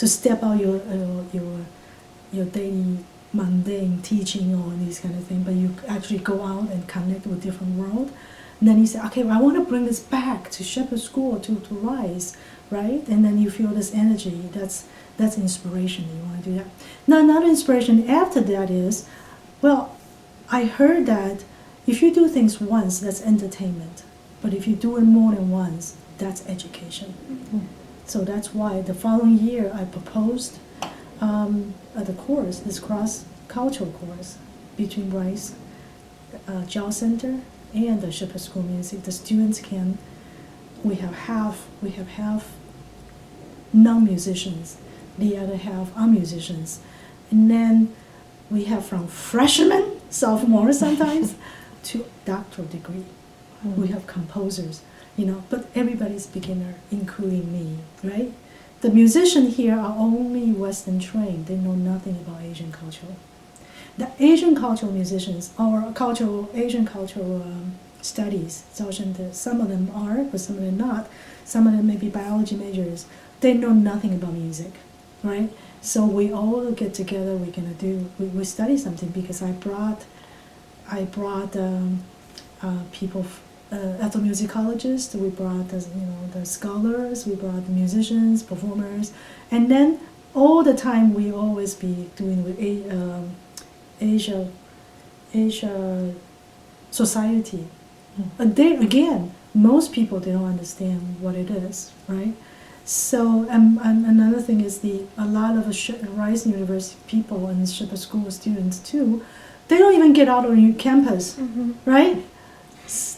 step out your daily mundane teaching or these kind of things, but you actually go out and connect with different world. And then you say, okay, well, I want to bring this back to Shepherd School to rise, right? And then you feel this energy. That's inspiration. You want to do that. Now, another inspiration after that is, well, I heard that if you do things once, that's entertainment. But if you do it more than once, that's education. Mm-hmm. So that's why the following year I proposed the course, this cross-cultural course between Rice Jazz Center and the Shepherd School of Music. The students we have half non-musicians, the other half are musicians. And then we have from freshmen, sophomores sometimes, to doctoral degree. We have composers, you know, but everybody's beginner, including me, right? The musicians here are only Western trained. They know nothing about Asian culture. The Asian cultural musicians, or Asian cultural studies, some of them are, but some of them not. Some of them may be biology majors. They know nothing about music, right? So we all get together. We study something, because I brought people, ethnomusicologists. We brought the scholars. We brought the musicians, performers, and then all the time we always be doing with Asia society. But there again, most people, they don't understand what it is, right? So another thing is a lot of Rice University people and Shepherd School students too, they don't even get out on campus, right?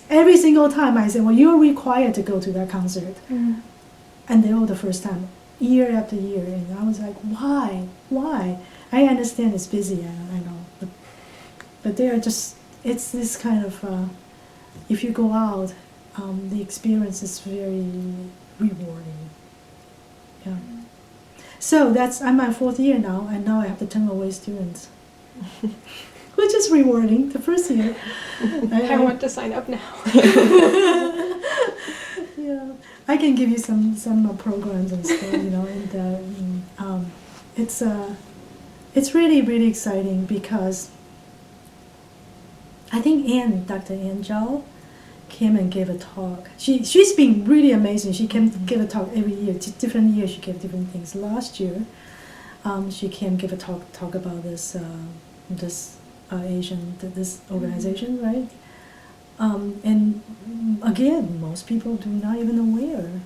Every single time I say, well, you're required to go to that concert. And they're all the first time, year after year. And I was like, why? I understand it's busy, I know. But they are just, it's this kind of, if you go out, the experience is very rewarding. Yeah. So I'm my 4th year now, and now I have to turn away students. Which is rewarding. The first year, I want to sign up now. Yeah, I can give you some programs and stuff, you know, and it's really, really exciting, because I think Dr. Ann Zhao came and gave a talk. She's been really amazing. She came give a talk every year. Different years she gave different things. Last year, she came give a talk about this this organization, right? And again, most people do not even aware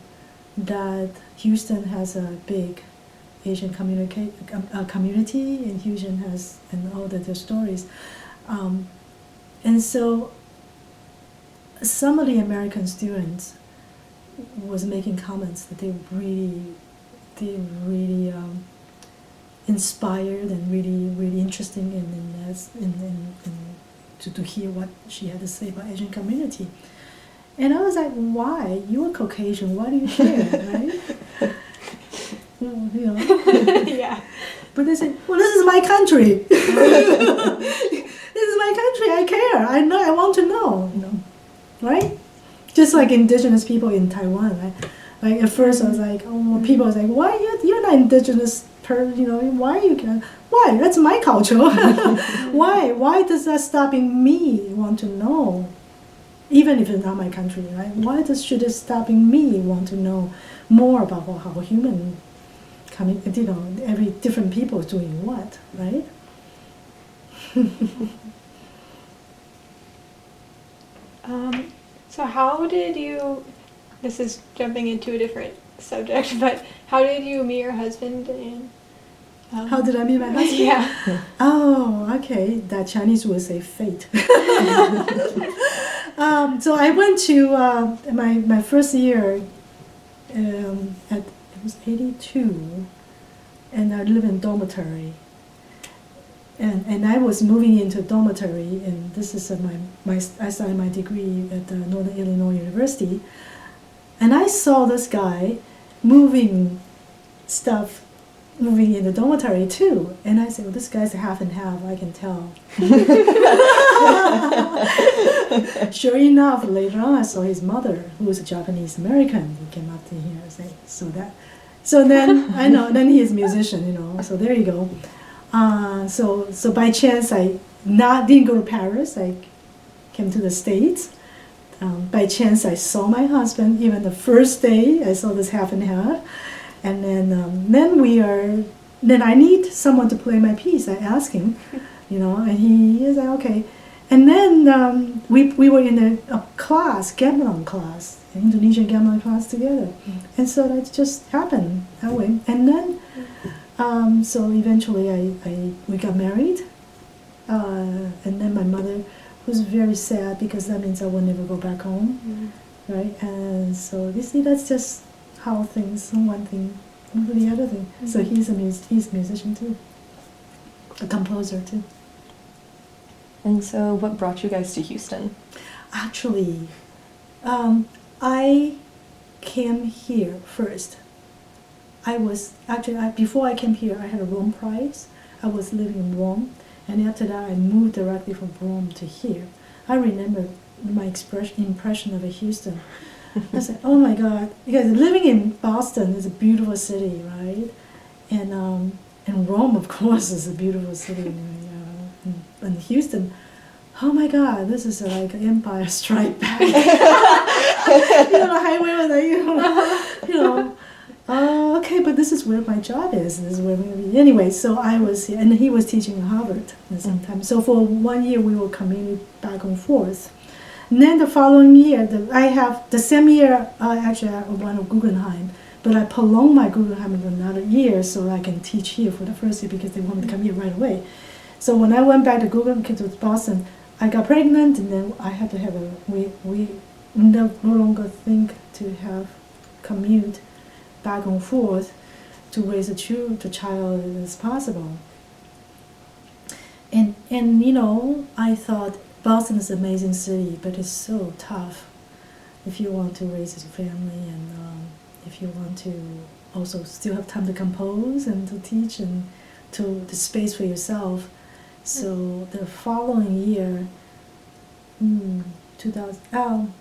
that Houston has a big Asian community, and Houston has, and all the stories. And so some of the American students was making comments that they really inspired and really interesting to hear what she had to say about Asian community. And I was like, why? You're Caucasian, why do you care, right? Well, you know. Yeah. But they said, well, this is my country. This is my country, I care, I want to know, you know, right? Just like indigenous people in Taiwan, right? Like at first I was like, oh, people was like, why you're not indigenous why you can, why? That's my culture. Why? Why does that stopping me want to know? Even if it's not my country, right? Why should it stopping me want to know more about how human coming, every different people is doing what, right? So how did you, this is jumping into a different subject, but how did you meet your husband? And How did I meet my husband? Yeah. Oh, okay. That Chinese would say fate. So I went to my first year it was 82, and I live in dormitory. And I was moving into dormitory, and this is I started my degree at the Northern Illinois University, and I saw this guy moving in the dormitory too, and I said, well, this guy's half and half, I can tell. Sure enough, later on I saw his mother, who was a Japanese American, who came up to here and said, so then I know, then he is a musician, so there you go. So by chance I didn't go to Paris, I came to the States. By chance I saw my husband, even the first day I saw this half and half. And then I need someone to play my piece. I asked him, and he is like, okay. And then we were in a class, gamelan class, an Indonesian gamelan class together. And so that just happened that way. And then, so eventually we got married. And then my mother was very sad because that means I will never go back home, right? And so you see, that's just how things, one thing over the other thing. So he's a musician too, a composer too. And so what brought you guys to Houston? Actually, I came here first. Before I came here, I had a Rome prize. I was living in Rome, and after that I moved directly from Rome to here. I remember my impression of Houston. I said, oh my God, because living in Boston is a beautiful city, right? And Rome, of course, is a beautiful city. And Houston, oh my God, this is like an Empire Strike Back. The highway with okay, but this is where my job is. This is where we're going to be. Anyway, so I was here, and he was teaching at Harvard at some time. So for 1 year, we were commuting back and forth. And then the following year, the same year, actually I went to Guggenheim, but I prolonged my Guggenheim another year so I can teach here for the first year because they wanted to come here right away. So when I went back to Guggenheim, to Boston, I got pregnant, and then I had to have we no longer think to have commute back and forth to raise the child as possible. And I thought Boston is an amazing city, but it's so tough if you want to raise a family, and if you want to also still have time to compose and to teach and to the space for yourself. So the following year, 2000,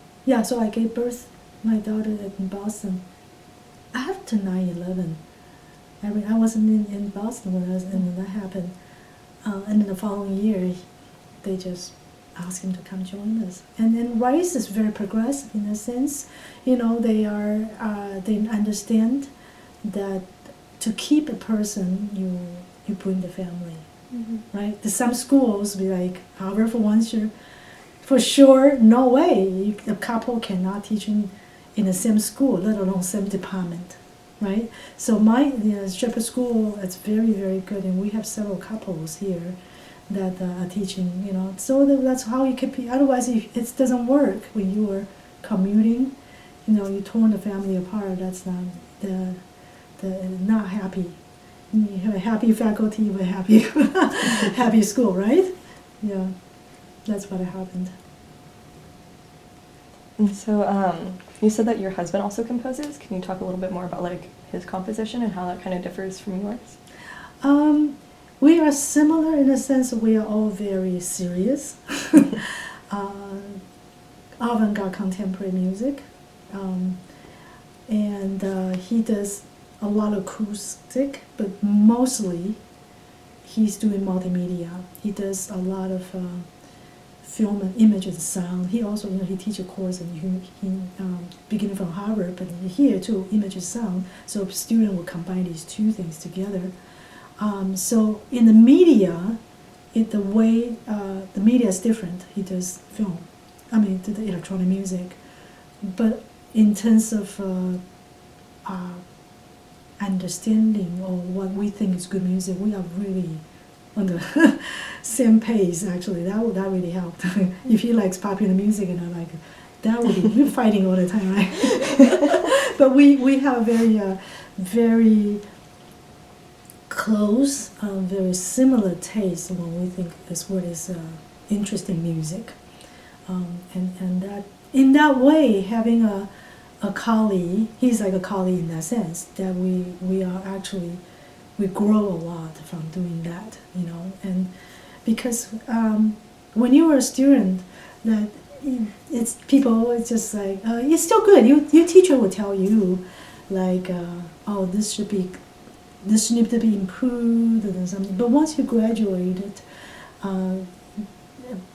so I gave birth my daughter in Boston after 9/11. I wasn't in Boston when that happened. And then the following year, they just asked him to come join us. And then Rice is very progressive in a sense. They understand that to keep a person, you bring the family, right? There's some schools be like, however, for sure, no way a couple cannot teach in the same school, let alone same department, right? So my Shepherd School, it's very, very good, and we have several couples here that are teaching, so that's how you keep. Otherwise, it doesn't work when you are commuting. You torn the family apart. That's not not happy. You have a happy faculty with happy happy school, right? Yeah, that's what happened. And so you said that your husband also composes. Can you talk a little bit more about his composition and how that kind of differs from yours? We are similar in the sense that we are all very serious. Avant-garde contemporary music. and he does a lot of acoustic, but mostly he's doing multimedia. He does a lot of film and image and sound. He also, he teaches a course and he beginning from Harvard, but here too, image and sound. So student will combine these two things together. So in the media, the way the media is different. He does film, the electronic music, but in terms of understanding or what we think is good music, we are really on the same pace. Actually, that really helped. If he likes popular music and I like it, that would be we're fighting all the time, right? But we have a very close, very similar taste when we think is what is interesting music, and that in that way having a colleague, he's like a colleague in that sense that we are actually we grow a lot from doing that, and because when you were a student, that it's people, it's just like it's still good. Your teacher will tell you like oh, this need to be improved or something. But once you graduated,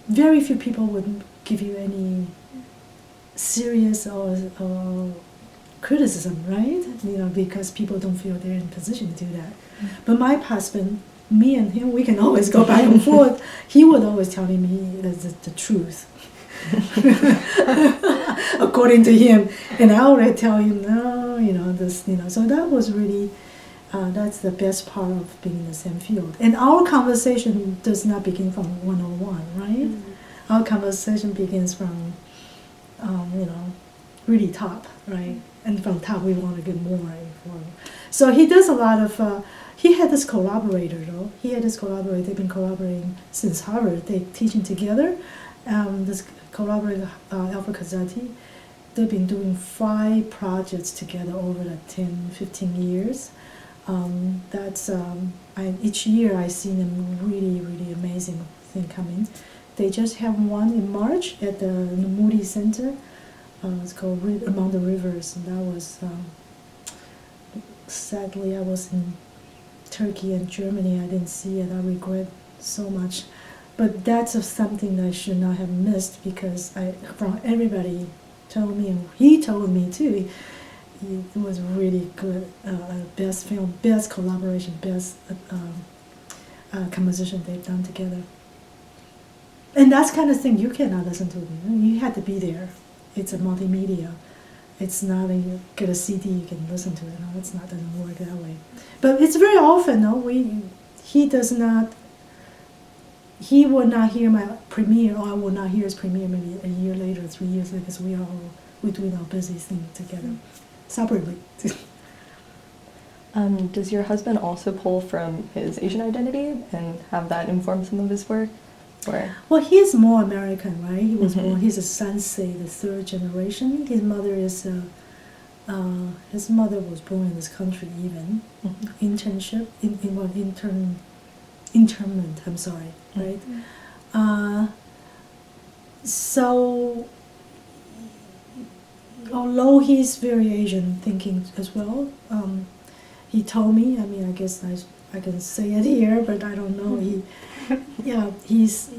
very few people would give you any serious or criticism, right? Because people don't feel they're in a position to do that. But my husband, me and him, we can always go back and forth. He would always telling me the truth, according to him, and I would tell him no, this, So that was really that's the best part of being in the same field. And our conversation does not begin from 101, right? Our conversation begins from really top, right? And from top we want to get more informed. So he does a lot of, he had this collaborator though. They've been collaborating since Harvard. They're teaching together. This collaborator, Alfred Kazati, they've been doing 5 projects together over the 10, 15 years. Each year I see them really, really amazing thing coming. They just have one in March at the Moody Center. It's called Among the Rivers, and that was sadly I was in Turkey and Germany. I didn't see it. I regret so much, but that's something that I should not have missed because from everybody told me, and he told me too. It was really good. Best film, best collaboration, best composition they've done together. And that's kind of thing you cannot listen to. You had to be there. It's a multimedia. It's not you get a CD you can listen to it. No, it's not, doesn't work that way. But it's very often, he would not hear my premiere, or I would not hear his premiere maybe a year later, 3 years later, because we're doing our busy thing together, separately. Does your husband also pull from his Asian identity and have that inform some of his work? Or? Well, he's more American, right? He was born. He's a Sansei, the 3rd generation. His mother is. His mother was born in this country. Even internment. I'm sorry, right? So, although he's very Asian thinking as well, he told me. I guess I can say it here, but I don't know. He's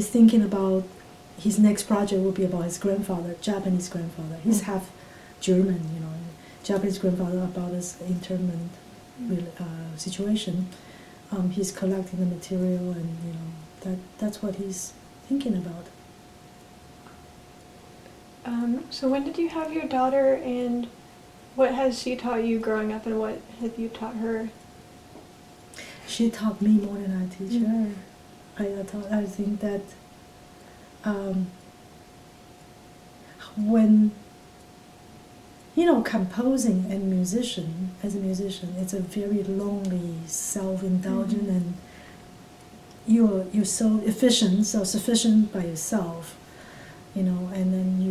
thinking about his next project will be about his grandfather, Japanese grandfather. He's half German, Japanese grandfather, about his internment situation. He's collecting the material, and that's what he's thinking about. So when did you have your daughter, and what has she taught you growing up, and what have you taught her? She taught me more than I teach her. I think that when composing and as a musician, it's a very lonely, self-indulgent, and you're so efficient, so sufficient by yourself, and then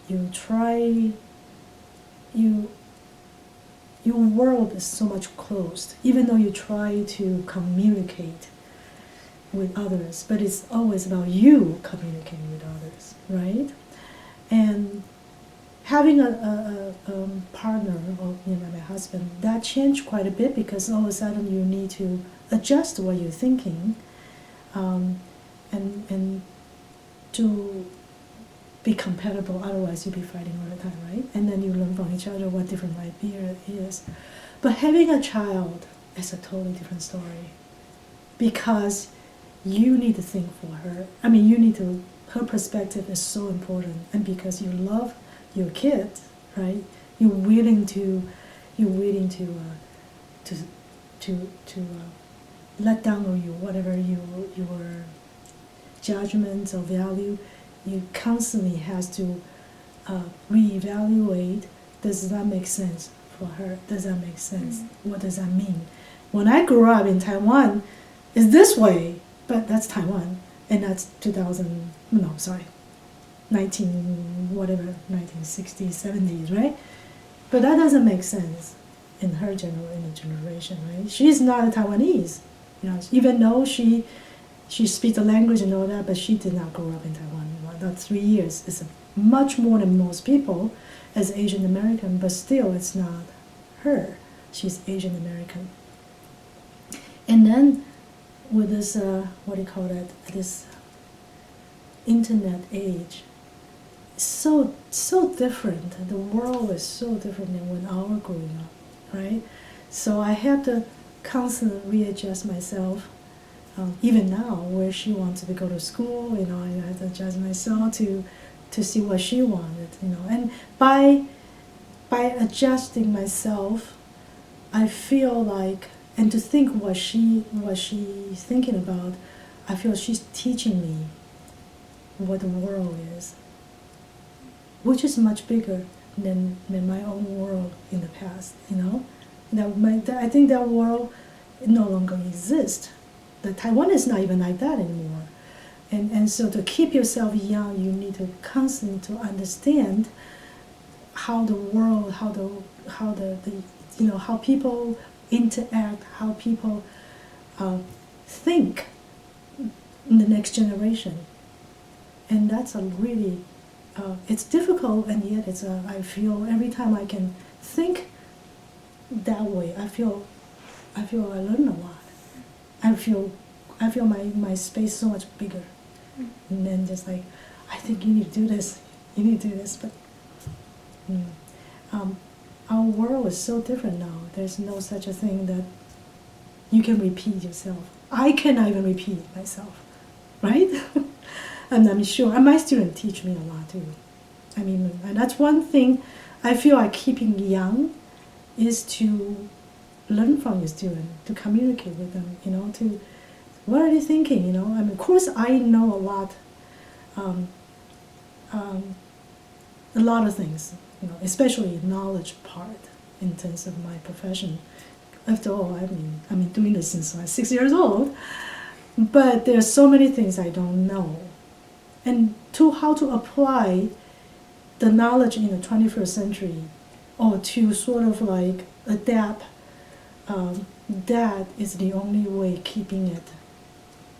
you try. Your world is so much closed, even though you try to communicate with others, but it's always about you communicating with others, right? And having a partner or my husband, that changed quite a bit because all of a sudden you need to adjust what you're thinking, and to be compatible. Otherwise, you'll be fighting all the time, right? And then you learn from each other what different idea is. But having a child is a totally different story because you need to think for her. I mean, you need to. Her perspective is so important, and because you love your kid, right? You're willing to let down on you whatever your judgments or value. You constantly has to reevaluate. Does that make sense for her? Does that make sense? What does that mean? When I grew up in Taiwan, it's this way, but that's Taiwan, and that's 1960s, 70s, right? But that doesn't make sense in her generation, right? She's not a Taiwanese, even though she speaks the language and all that, but she did not grow up in Taiwan. That 3 years is much more than most people as Asian American, but still it's not her. She's Asian American. And then with this, this internet age, so different. The world is so different than when I was growing up, right? So I have to constantly readjust myself. Even now, where she wants to go to school, I have to adjust myself to see what she wanted, And by adjusting myself, I feel like, and to think what she's thinking about, I feel she's teaching me what the world is, which is much bigger than my own world in the past, I think that world no longer exists. The Taiwan is not even like that anymore. And so to keep yourself young, you need to constantly to understand how the world, how people interact, how people think in the next generation. And that's a really, it's difficult, and yet I feel every time I can think that way, I feel I learn a lot. I feel my space so much bigger. And then just like, I think you need to do this, but our world is so different now. There's no such a thing that you can repeat yourself. I cannot even repeat myself, right? And I'm sure, and my students teach me a lot too. I mean, and that's one thing I feel like keeping young is to learn from your student, to communicate with them, to what are they thinking, I mean, of course I know a lot of things, especially knowledge part in terms of my profession. After all, I've been doing this since I was 6 years old, but there are so many things I don't know. And how to apply the knowledge in the 21st century, or to sort of like adapt, that is the only way keeping it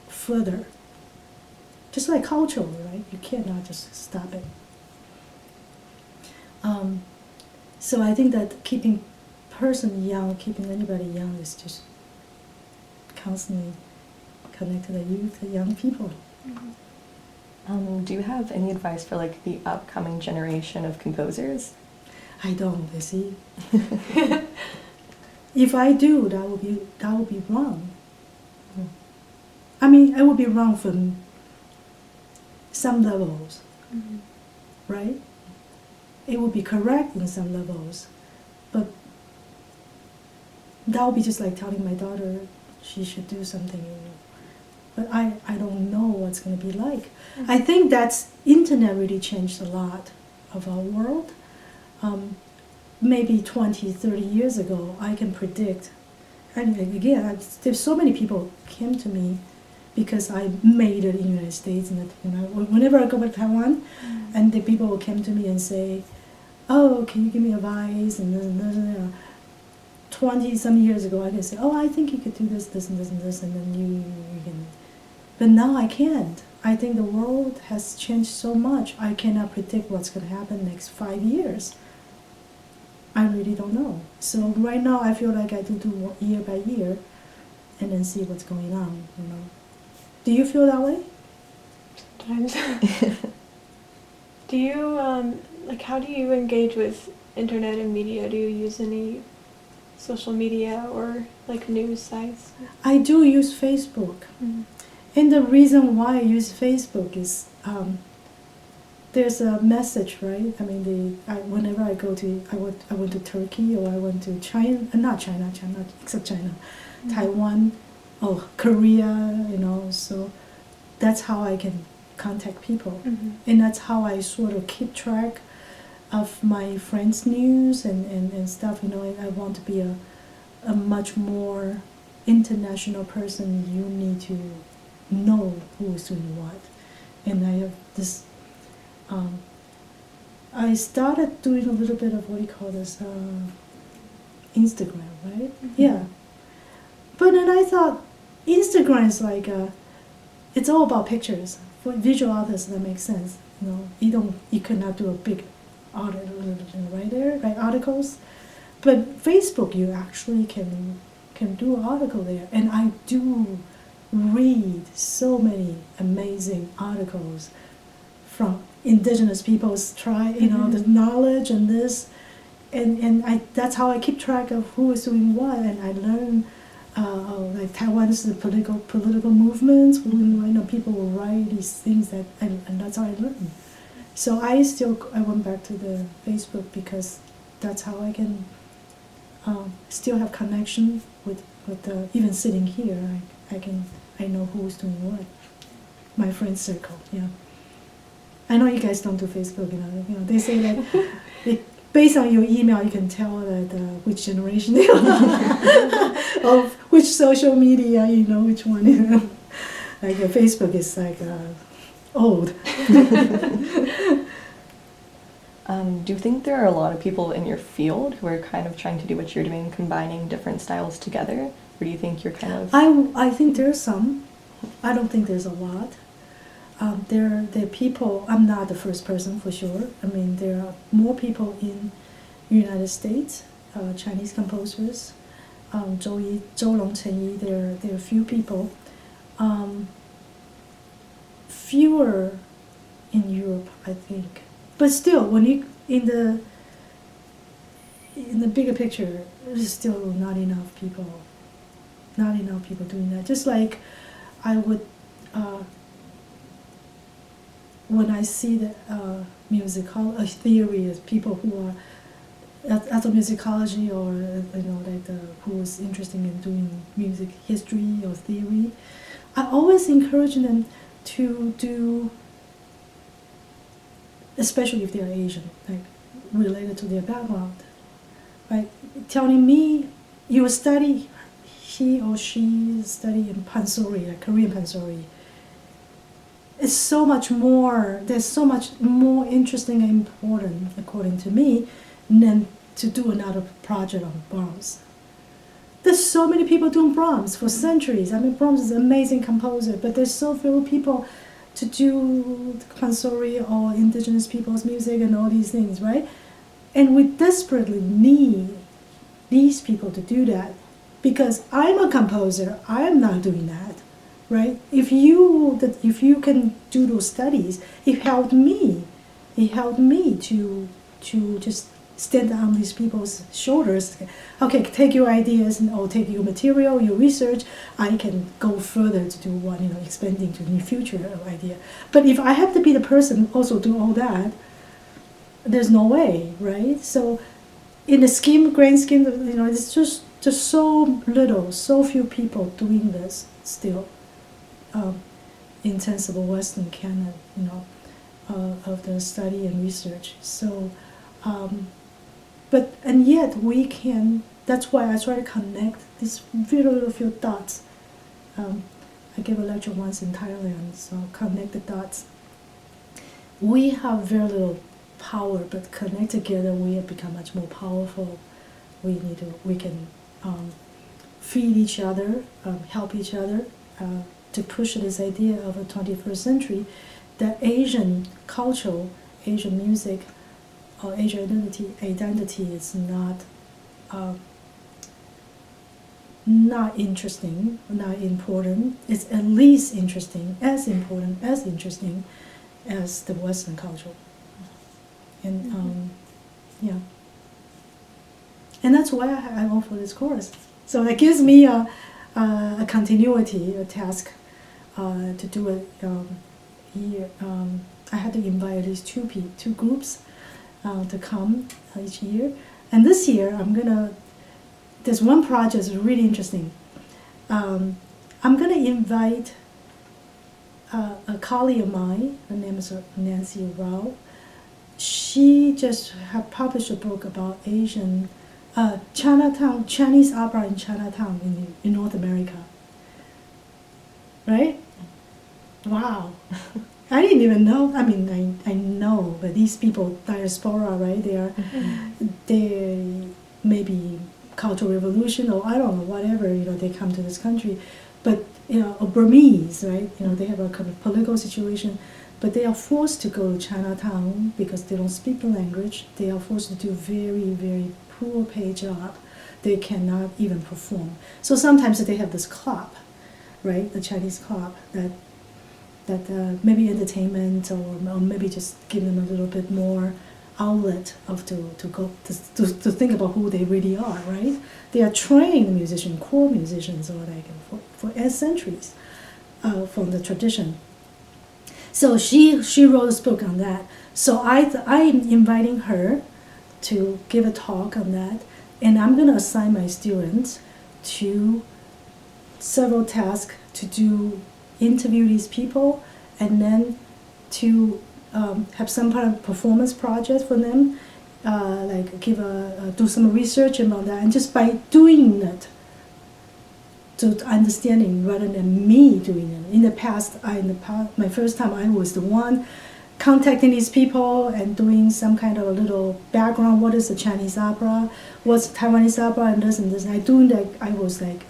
further. Just like culturally, right? You cannot just stop it. So I think that keeping person young, keeping anybody young is just constantly connect to the youth, the young people. Do you have any advice for like the upcoming generation of composers? I don't, you see. If I do, that would be wrong. I mean, it would be wrong from some levels, right? It would be correct in some levels, but that would be just like telling my daughter she should do something. But I don't know what's going to be like. I think that's internet really changed a lot of our world. Maybe 20, 30 years ago, I can predict. And again, there's so many people came to me because I made it in the United States. And whenever I go back to Taiwan, and the people came to me and say, "Oh, can you give me advice?" And 20-some years ago, I could say, "Oh, I think you could do this, this, and this, and this," and then you can. But now I can't. I think the world has changed so much. I cannot predict what's going to happen next 5 years. I really don't know. So right now I feel like I do year by year, and then see what's going on. You know. Do you feel that way? Times. Do you like, how do you engage with internet and media? Do you use any social media or like news sites? I do use Facebook, Mm-hmm. and the reason why I use Facebook is there's a message, right? I mean, whenever I go to I went to Turkey, or I went to China, China, except China, Mm-hmm. Taiwan, Korea, you know. So that's how I can contact people, Mm-hmm. and that's how I sort of keep track of my friends' news and stuff. You know, I want to be a much more international person. You need to know who is doing what, and I have this. I started doing a little bit of what you call this Instagram, right? Mm-hmm. Yeah, but then I thought Instagram is like it's all about pictures. For visual artists, that makes sense. You know, you cannot do a big article right there, right? Articles, but Facebook, you actually can do an article there, and I do read so many amazing articles from indigenous people's you know, the knowledge and this, and that's how I keep track of who is doing what, and I learn like Taiwan's the political movements. When I know people will write these things and that's how I learn. So I went back to the Facebook because that's how I can still have connection with even sitting here. I know who's doing what. My friend circle, yeah. I know you guys don't do Facebook, you know. They say that based on your email, you can tell that which generation they are, of which social media, you know, which one. You know. Like Facebook is like old. Do you think there are a lot of people in your field who are kind of trying to do what you're doing, combining different styles together? Or do you think you're kind of... I think there's some. I don't think there's a lot. There are people. I'm not the first person for sure. I mean, there are more people in the United States, Chinese composers, Zhou Long, Chen Yi. There are a few people. Fewer in Europe, I think. But still, when you in the bigger picture, there's still not enough people. Not enough people doing that. Just like I would. When I see the theory of people who are ethnomusicology, or you know, like who is interested in doing music history or theory, I always encourage them to do, especially if they are Asian, like related to their background, right? Telling me you study, he or she study in pansori, like Korean pansori. It's so much more. There's so much more interesting and important, according to me, than to do another project on Brahms. There's so many people doing Brahms for centuries. I mean, Brahms is an amazing composer, but there's so few people to do pansori or indigenous people's music and all these things, right? And we desperately need these people to do that, because I'm a composer. I'm not doing that. Right? If you can do those studies, it helped me. It helped me to just stand on these people's shoulders. Okay, take your ideas or take your material, your research. I can go further to do one, you know, expanding to new future idea. But if I have to be the person also do all that, there's no way, right? So, in the grand scheme, you know, it's just so little, so few people doing this still. In terms of a Western canon, you know, of the study and research. So, and yet we can. That's why I try to connect these very little few dots. I gave a lecture once in Thailand, so connect the dots. We have very little power, but connect together, we have become much more powerful. We can feed each other, help each other. To push this idea of a 21st century, that Asian culture, Asian music, Asian identity is not interesting, not important. It's at least interesting, as important, as interesting as the Western culture. And yeah, and that's why I offer this course. So it gives me a continuity, a task to do it year. I had to invite at least two groups to come each year. And this year, there's one project that's really interesting. I'm gonna invite a colleague of mine. Her name is Nancy Rao. She just had published a book about Chinatown, Chinese opera in Chinatown in North America. Right? Wow. I didn't even know. I mean, I know, but these people, diaspora, right? They maybe Cultural Revolution or I don't know, whatever. They come to this country, but or Burmese, right? They have a kind of political situation, but they are forced to go to Chinatown because they don't speak the language. They are forced to do very, very poor paid job. They cannot even perform. So sometimes they have this club, right? The Chinese club that maybe entertainment or maybe just give them a little bit more outlet to think about who they really are, right? They are trained musicians, core musicians, or for centuries from the tradition. So she wrote this book on that. So I'm inviting her to give a talk on that, and I'm going to assign my students to several tasks to interview these people, and then to have some kind of performance project for them, like do some research about that, and just by doing it, to understanding rather than me doing it. In the past, my first time, I was the one contacting these people and doing some kind of a little background. What is the Chinese opera? What's Taiwanese opera? And this and this. And I doing that. I was like,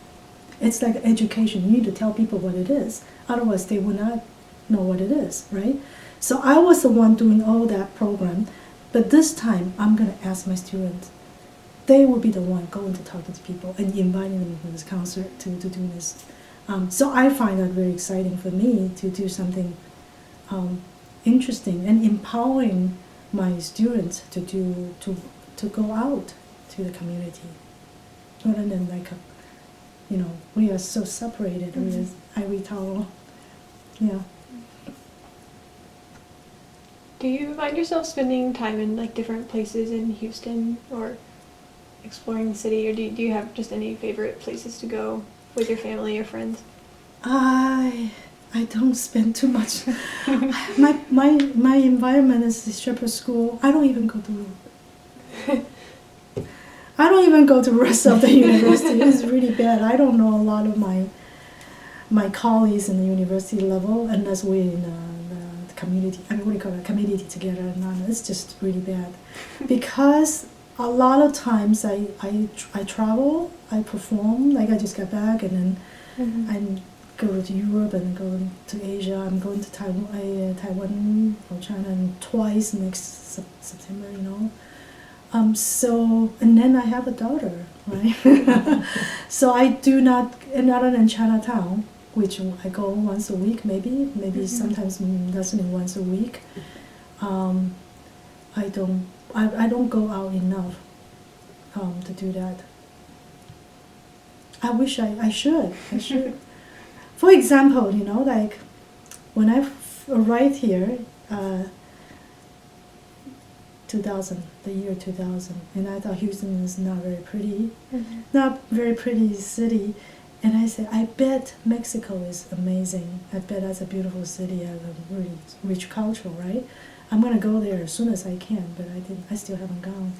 it's like education. You need to tell people what it is. Otherwise, they will not know what it is, right? So I was the one doing all that program. But this time, I'm going to ask my students. They will be the one going to talk to the people and inviting them to this concert to do this. So I find that very exciting for me to do something interesting and empowering my students to go out to the community, rather than we are so separated. Mm-hmm. We are Ivory Tower. Yeah. Do you find yourself spending time in different places in Houston or exploring the city, or do you have just any favorite places to go with your family or friends? I don't spend too much. my environment is the Shepherd School. I don't even go to the rest of the university. It's really bad. I don't know a lot of my colleagues in the university level unless we're in the community. What do you call it? Community together. And it's just really bad because a lot of times I travel, I perform. Like I just got back, and then I go to Europe and go to Asia. I'm going to Taiwan or China twice next September. So, and then I have a daughter, right? So I do not, and other than Chinatown, which I go once a week, maybe sometimes less than once a week. I don't go out enough to do that. I wish I should. For example, like when I arrived here, 2000, the year 2000, and I thought Houston is not very pretty, not very pretty city, and I said, I bet Mexico is amazing. I bet that's a beautiful city, has a really rich culture, right? I'm gonna go there as soon as I can, but I still haven't gone.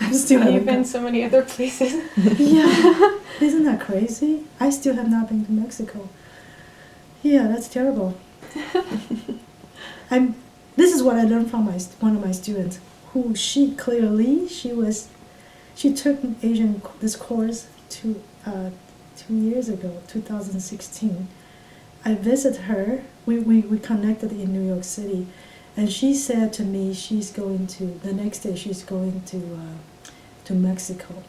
You've been so many other places. Yeah, isn't that crazy? I still have not been to Mexico. Yeah, that's terrible. This is what I learned from one of my students, who she took this course 2 years ago, 2016. I visited her. We connected in New York City, And she said to me the next day she's going to Mexico.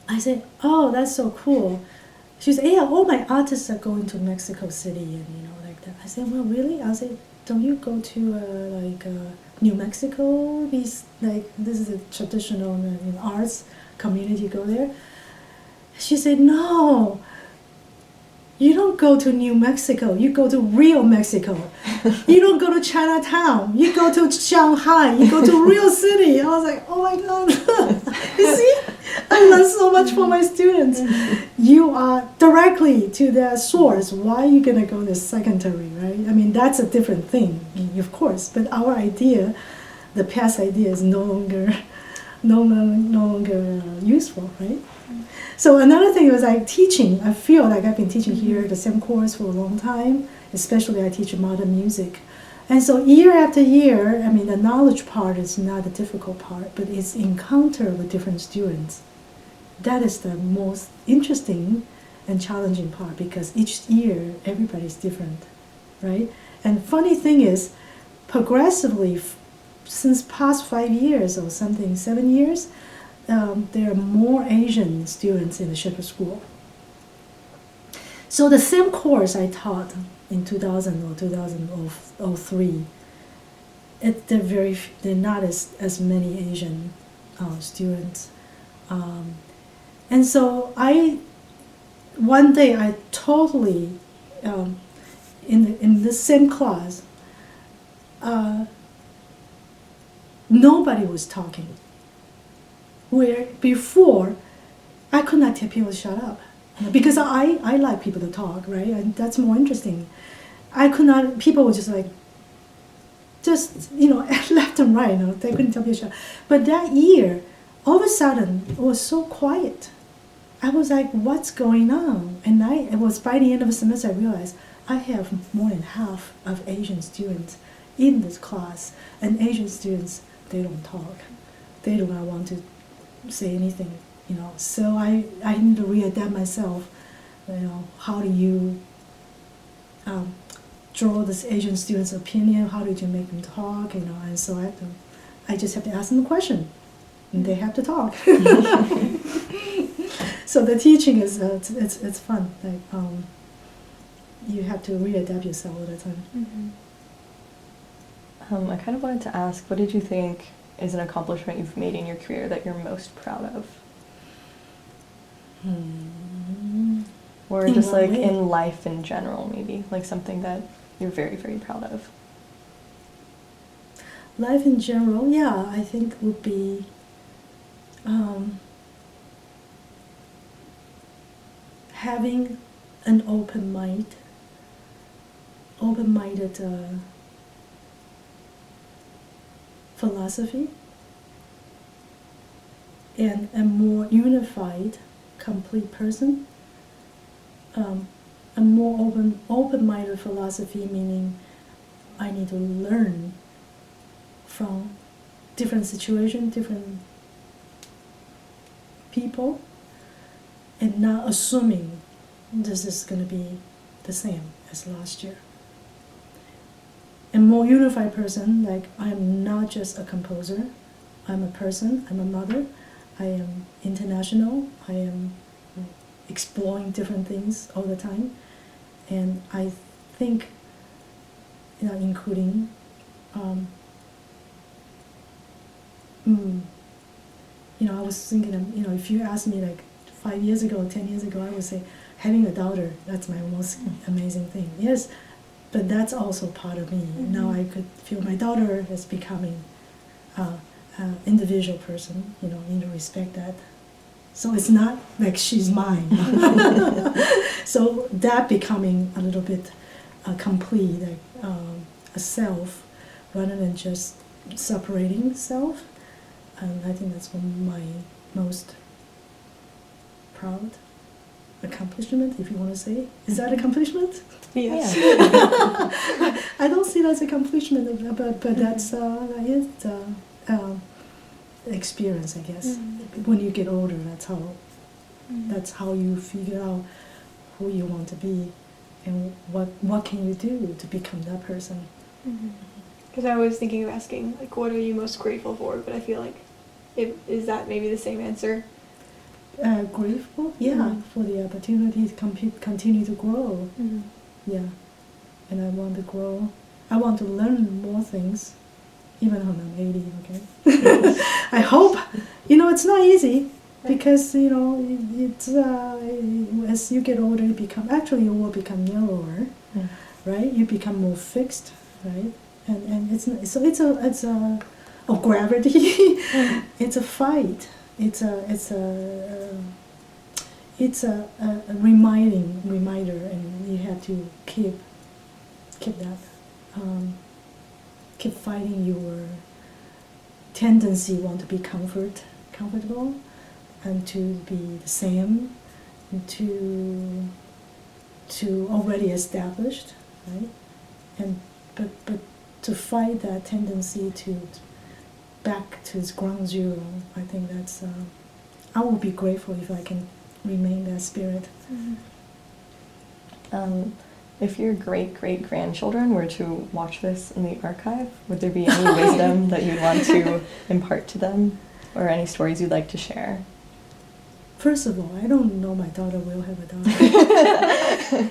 I said, oh, that's so cool. She said, yeah, all my artists are going to Mexico City and like that. I said, well, really? I said, don't you go to New Mexico? This is a traditional arts community, go there. She said, no, you don't go to New Mexico, you go to real Mexico. You don't go to Chinatown, you go to Shanghai, you go to real city. I was like, oh my God. You see, I learned so much from my students. You are directly to their source. Why are you going to go to secondary, right? I mean, that's a different thing, of course. But our idea, the past idea, is no longer useful, right? So another thing was like teaching. I feel like I've been teaching here the same course for a long time, especially I teach modern music. And so year after year, I mean, the knowledge part is not the difficult part, but it's encounter with different students. That is the most interesting and challenging part, because each year everybody's different, right? And funny thing is, progressively, since past 5 years or something, 7 years, there are more Asian students in the Shepherd School. So the same course I taught in 2000 or 2003, they're not as many Asian students. And so one day I totally, in the same class, nobody was talking. Where before, I could not tell people to shut up. Because I like people to talk, right? And that's more interesting. I could not, people were just like, left and right, they couldn't tell me to shut up. But that year, all of a sudden, it was so quiet. I was like, what's going on? And it was by the end of the semester I realized I have more than half of Asian students in this class. And Asian students, they don't talk. They do not want to say anything, So I need to readapt myself. How do you draw this Asian student's opinion? How did you make them talk? And so I just have to ask them a question, and they have to talk. So the teaching is it's fun. Like you have to readapt yourself all the time. Mm-hmm. I kind of wanted to ask, what did you think is an accomplishment you've made in your career that you're most proud of? Or just like in life in general, maybe, like something that you're very, very proud of. Life in general, yeah, I think would be having an open-minded philosophy and a more unified, complete person. A more open-minded philosophy, meaning I need to learn from different situations, different people, and not assuming this is going to be the same as last year. A more unified person, like I'm not just a composer, I'm a person, I'm a mother, I am international, I am exploring different things all the time, and I think, including I was thinking of, if you asked me like 5 years ago, 10 years ago, I would say having a daughter, that's my most amazing thing. Yes, but that's also part of me. Mm-hmm. Now I could feel my daughter is becoming an individual person, need to respect that. So it's not like she's mine. So that becoming a little bit complete, like a self, rather than just separating self. And I think that's one of my most proud accomplishment, if you want to say. Is that accomplishment? Yes. Yeah. I don't see that as accomplishment, but that's experience, I guess. Mm-hmm. When you get older, that's how you figure out who you want to be and what can you do to become that person. Because I was thinking of asking, like, what are you most grateful for? But I feel like, is that maybe the same answer? Grateful, yeah, for the opportunity to continue to grow. Yeah, and I want to grow. I want to learn more things, even when I'm 80. Okay, I hope. It's not easy because it's as you get older, you will become narrower, right? You become more fixed, right? And it's not, so it's a gravity. It's a fight. It's a reminder, and you have to keep that, keep fighting your tendency want to be comfortable, and to be the same, and to already established, right? And but to fight that tendency to back to its ground zero, I think that's. I will be grateful if I can remain that spirit. If your great-great-grandchildren were to watch this in the archive, would there be any wisdom that you'd want to impart to them, or any stories you'd like to share? First of all, I don't know my daughter will have a daughter.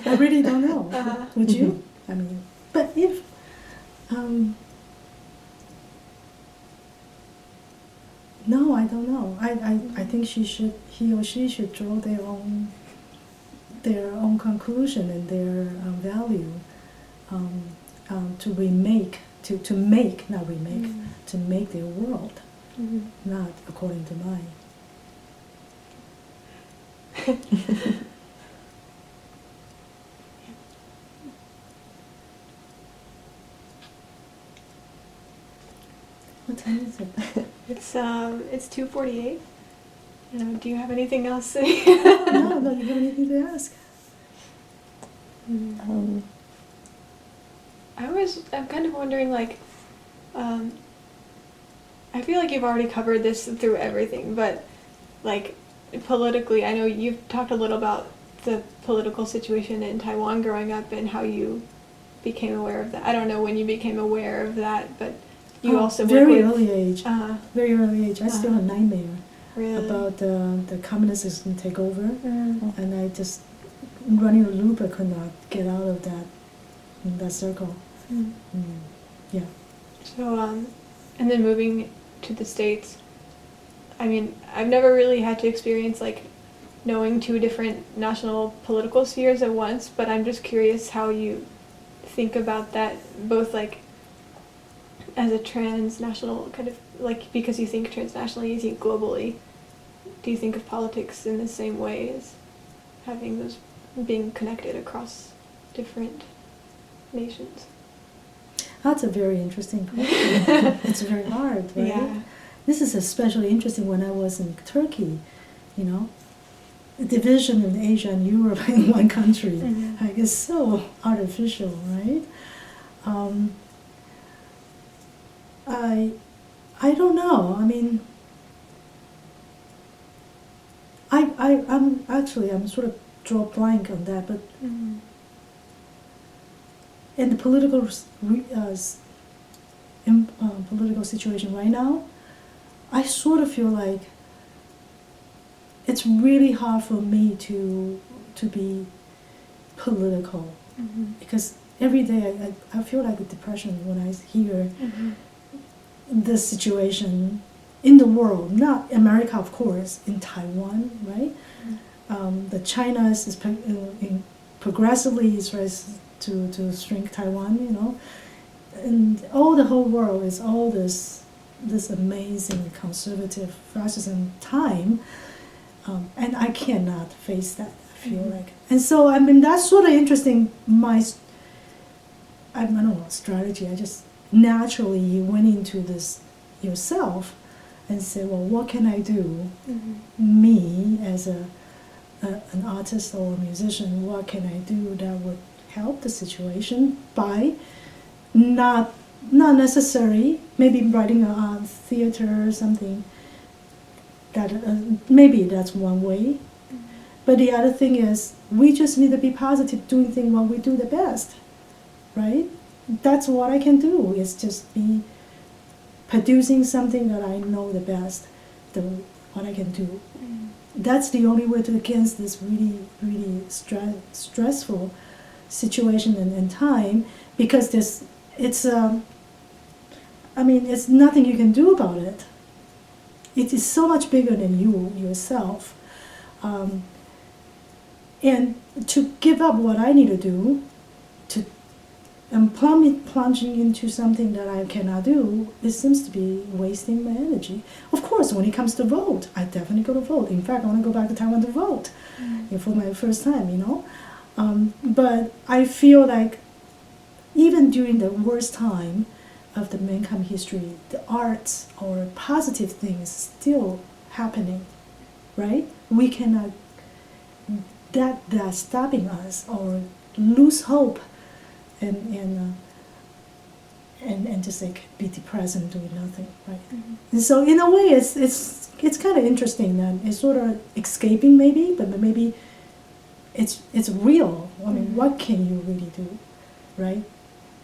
I really don't know. Would you? I mean, but if no, I don't know. I think he or she should draw their own conclusion and their value, to make their world, not according to mine. What time is it? It's 2:48. Do you have anything else? No, you have anything to ask? I'm kind of wondering, like, I feel like you've already covered this through everything, but, like, politically, I know you've talked a little about the political situation in Taiwan growing up and how you became aware of that. I don't know when you became aware of that, but you also very work with, early age. Very early age. I still have a nightmare about the communist system take over, and I just running a loop. I could not get out of that circle. Yeah. So, and then moving to the States, I mean, I've never really had to experience, like, knowing two different national political spheres at once, but I'm just curious how you think about that, both, like, as a transnational kind of, like, because you think transnationally, you think globally. Do you think of politics in the same way as having those, being connected across different nations? That's a very interesting question. It's very hard, right? Yeah. This is especially interesting when I was in Turkey, The division in Asia and Europe in one country. Like, it's so artificial, right? I don't know. I mean, I'm sort of draw blank on that, but in the political political situation right now, I sort of feel like it's really hard for me to be political, because every day I feel like a depression when I hear this situation in the world, not America, of course, in Taiwan, right? The China is progressively tries to shrink Taiwan, and the whole world is all this amazing conservative fascism time, and I cannot face that. I feel like, and so I mean that's sort of interesting. I don't know, strategy. I just naturally went into this yourself and said, well, what can I do? Me as an artist or a musician, what can I do that would help the situation by not necessarily maybe writing a theater or something. That maybe that's one way, but the other thing is we just need to be positive, doing things what we do the best, right? that's what I can do, is just be producing something that I know the best, what I can do. That's the only way to against this really, really stressful situation and time, because it's nothing you can do about it. It is so much bigger than you yourself. And to give up what I need to do, and plunging into something that I cannot do, it seems to be wasting my energy. Of course, when it comes to vote, I definitely go to vote. In fact, I want to go back to Taiwan to vote for my first time, But I feel like even during the worst time of the mankind history, the arts or positive things still happening, right? We cannot, that's stopping us or lose hope and just like be depressed and doing nothing, right? And so in a way, it's kind of interesting that it's sort of escaping maybe, but maybe it's real. I mean, what can you really do, right?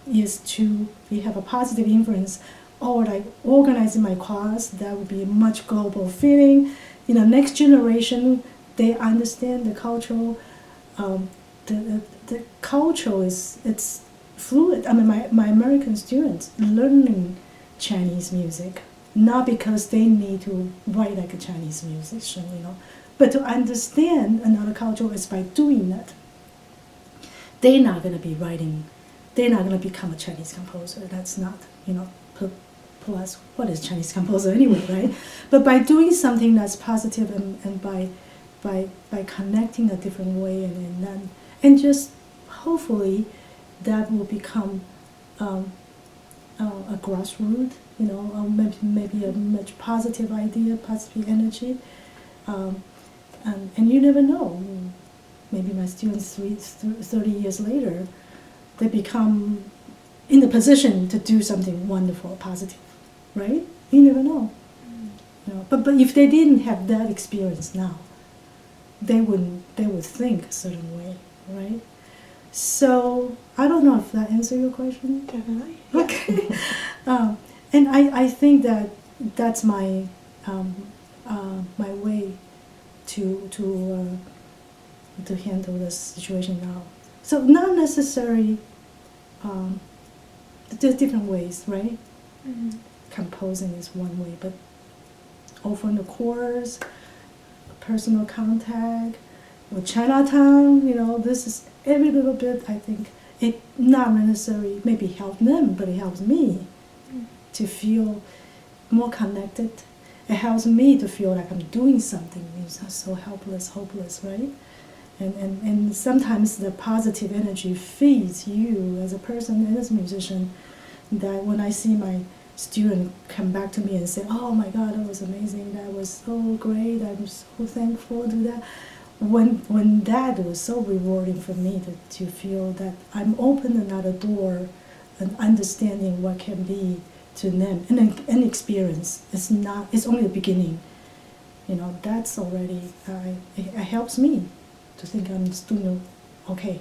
Is to have a positive influence, or like organizing my class, that would be a much global feeling. Next generation, they understand the cultural. The culture it's fluid. I mean, my American students learning Chinese music, not because they need to write like a Chinese musician, but to understand another culture is by doing that. They're not going to be writing, they're not going to become a Chinese composer. That's not, plus what is Chinese composer anyway, right? But by doing something that's positive and by connecting a different way and just hopefully that will become a grassroots, maybe a much positive idea, positive energy, and you never know. Maybe my students 30 years later, they become in the position to do something wonderful, positive, right? You never know. But if they didn't have that experience now, they would think a certain way, right? So I don't know if that answers your question. Definitely. Okay. And I think that's my my way to handle this situation now. So not necessarily. There's different ways, right? Composing is one way, but offering the course, personal contact, with Chinatown, this is every little bit. I think it not necessarily maybe help them, but it helps me to feel more connected. It helps me to feel like I'm doing something. It's not so helpless, hopeless, right? And sometimes the positive energy feeds you as a person and as a musician. That when I see my student come back to me and say, "Oh my God, that was amazing! That was so great! I'm so thankful to that." When that was so rewarding for me to feel that I'm open another door and understanding what can be to them and an experience. It's only the beginning. That's already it helps me to think I'm doing okay.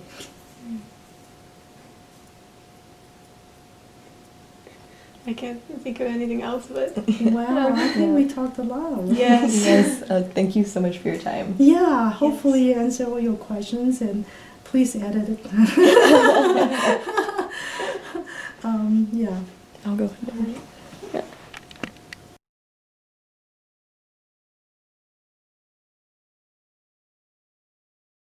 I can't think of anything else, but Wow, I think we talked a lot. yes. Yes, thank you so much for your time. Yeah, hopefully answer all your questions, and please edit it. Yeah. I'll go.